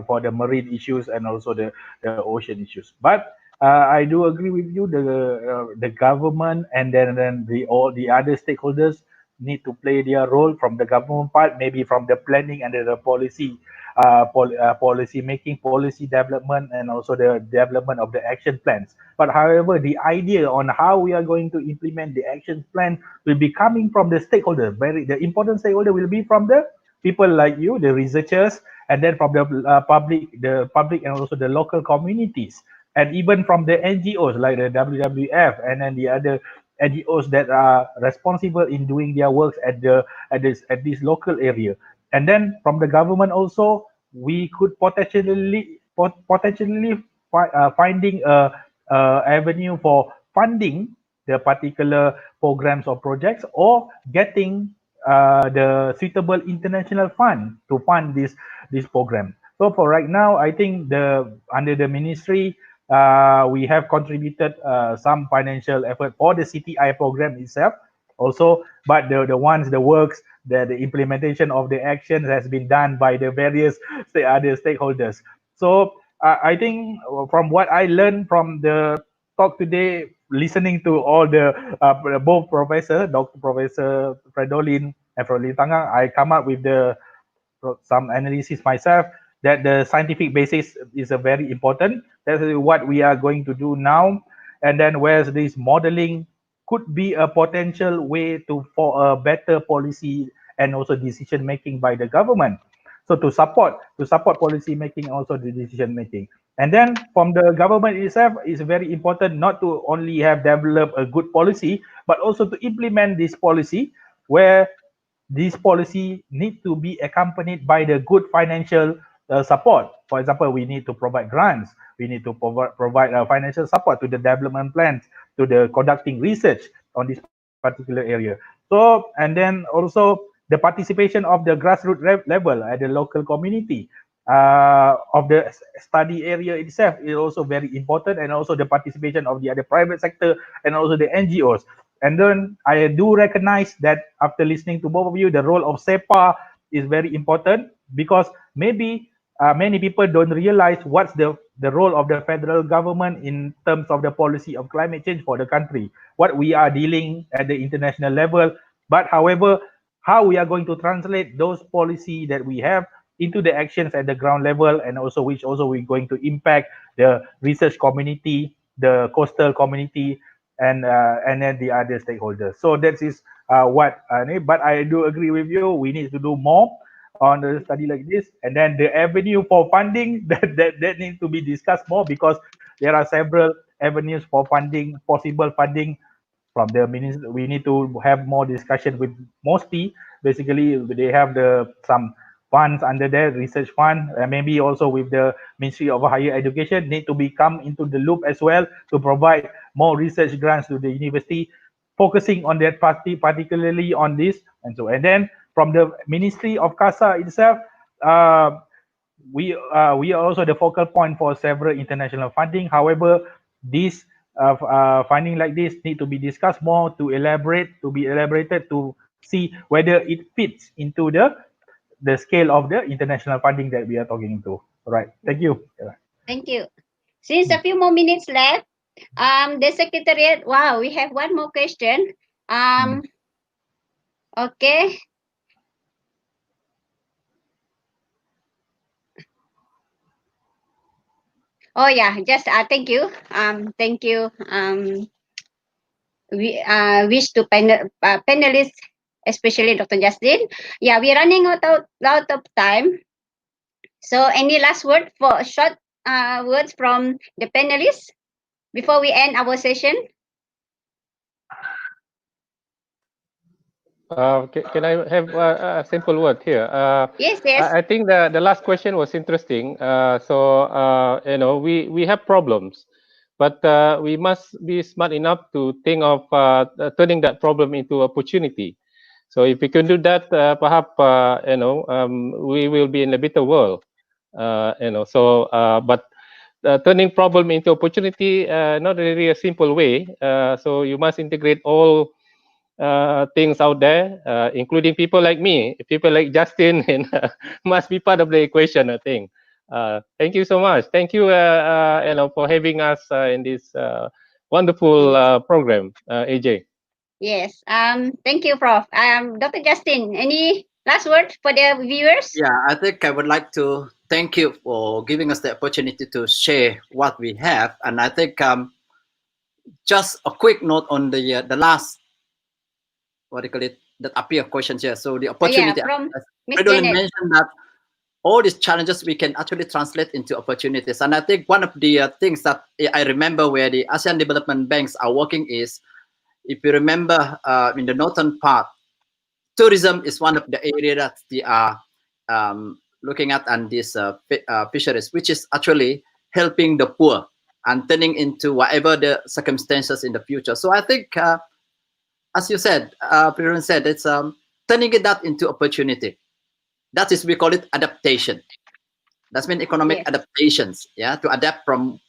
for the marine issues and also the ocean issues. But I do agree with you. The government and then all the other stakeholders need to play their role from the government part, maybe from the planning and the policy policy making, policy development, and also the development of the action plans. But however, the idea on how we are going to implement the action plan will be coming from the stakeholder. The important stakeholder will be from the people like you, the researchers, and then from the public and also the local communities, and even from the NGOs like the WWF and then the other NGOs that are responsible in doing their works at this local area. And then from the government also, we could potentially finding a avenue for funding the particular programs or projects, or getting the suitable international fund to fund this program. So for right now, I think under the ministry, we have contributed some financial effort for the CTI program itself also, but the works, the implementation of the actions has been done by the various other stakeholders. So I think from what I learned from the talk today, listening to all the both professor, Dr. Professor Fredolin and Fredolin Tangang, I come up with some analysis myself, that the scientific basis is a very important. That's what we are going to do now. And then whereas this modeling could be a potential way for a better policy and also decision making by the government. So to support policy making, also the decision making. And then from the government itself, it's very important not to only have developed a good policy, but also to implement this policy where this policy need to be accompanied by the good financial support. For example, we need to provide grants, we need to provide financial support to the development plans, to the conducting research on this particular area. So, and then also the participation of the grassroots level at the local community of the study area itself is also very important, and also the participation of the other private sector and also the NGOs. And then I do recognize that after listening to both of you, the role of SEPA is very important, because maybe many people don't realize what's the role of the federal government in terms of the policy of climate change for the country, what we are dealing at the international level. But however, how we are going to translate those policy that we have into the actions at the ground level, and also which also we're going to impact the research community, the coastal community, and then the other stakeholders. So that is what. But I do agree with you. We need to do more on a study like this, and then the avenue for funding that needs to be discussed more, because there are several avenues for funding, possible funding from the minister. We need to have more discussion with MOSTI. Basically, they have the some funds under there, research fund, and maybe also with the Ministry of Higher Education need to become into the loop as well to provide more research grants to the university, focusing on that party, particularly on this. And then from the Ministry of CASA itself, uh, we are also the focal point for several international funding. However, this funding like this need to be discussed more, to be elaborated, to see whether it fits into the scale of the international funding that we are talking to. All right, thank you. Thank you. Since a few more minutes left, the secretariat. Wow, we have one more question. Okay. Oh yeah, just thank you. Thank you. We wish to panelists, especially Dr. Justin. Yeah, we're running out of time. So, any last word for short words from the panelists before we end our session? Can I have a simple word here? Yes, yes. I think the last question was interesting. We have problems, but we must be smart enough to think of turning that problem into opportunity. So if we can do that, perhaps we will be in a better world. But turning problem into opportunity, not really a simple way. So you must integrate all things out there, including people like me, people like Justin, and must be part of the equation, I think. Thank you so much. Thank you, for having us in this wonderful program, AJ. Yes. Thank you, Prof. Dr. Justin, any last word for the viewers? Yeah, I think I would like to thank you for giving us the opportunity to share what we have. And I think just a quick note on the last, what do you call it, that appear questions here. So the opportunity, from Miss Fridolin Janet. mentioned that all these challenges we can actually translate into opportunities. And I think one of the things that I remember where the ASEAN Development Banks are working is, if you remember in the northern part, tourism is one of the areas that they are looking at, and these fisheries, which is actually helping the poor and turning into whatever the circumstances in the future. So I think, as you said, Priran said, it's turning that into opportunity. That is, we call it adaptation. That's mean economic adaptations, yeah, to adapt from,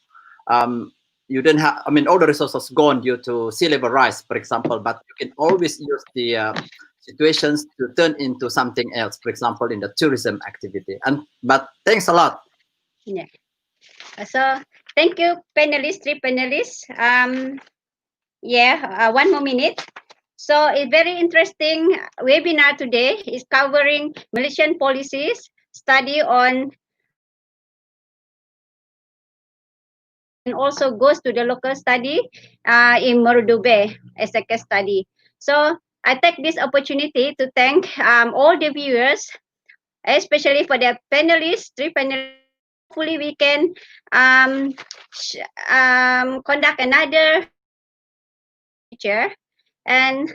you don't have, I mean, all the resources gone due to sea level rise, for example, but you can always use the situations to turn into something else, for example, in the tourism activity. But thanks a lot. Yeah. So thank you, panelists, three panelists. One more minute. So a very interesting webinar today is covering Malaysian policies, study on and also goes to the local study in Morudube as a case study. So I take this opportunity to thank all the viewers, especially for the panelists, three panelists hopefully we can conduct another future. And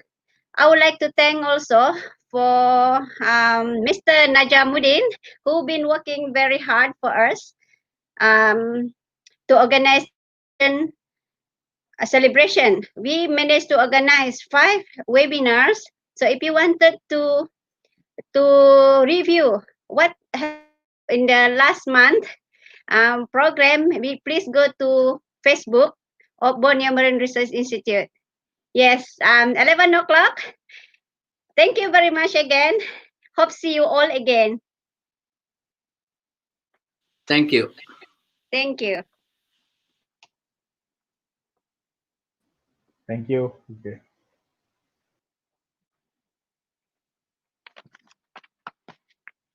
I would like to thank also for Mr. Najamuddin, who been working very hard for us to organize a celebration. We managed to organize 5 webinars. So if you wanted to review what in the last month program, please go to Facebook of Borneo Marine Research Institute. Yes, 11 o'clock. Thank you very much again. Hope see you all again. Thank you. Thank you. Thank you. Okay.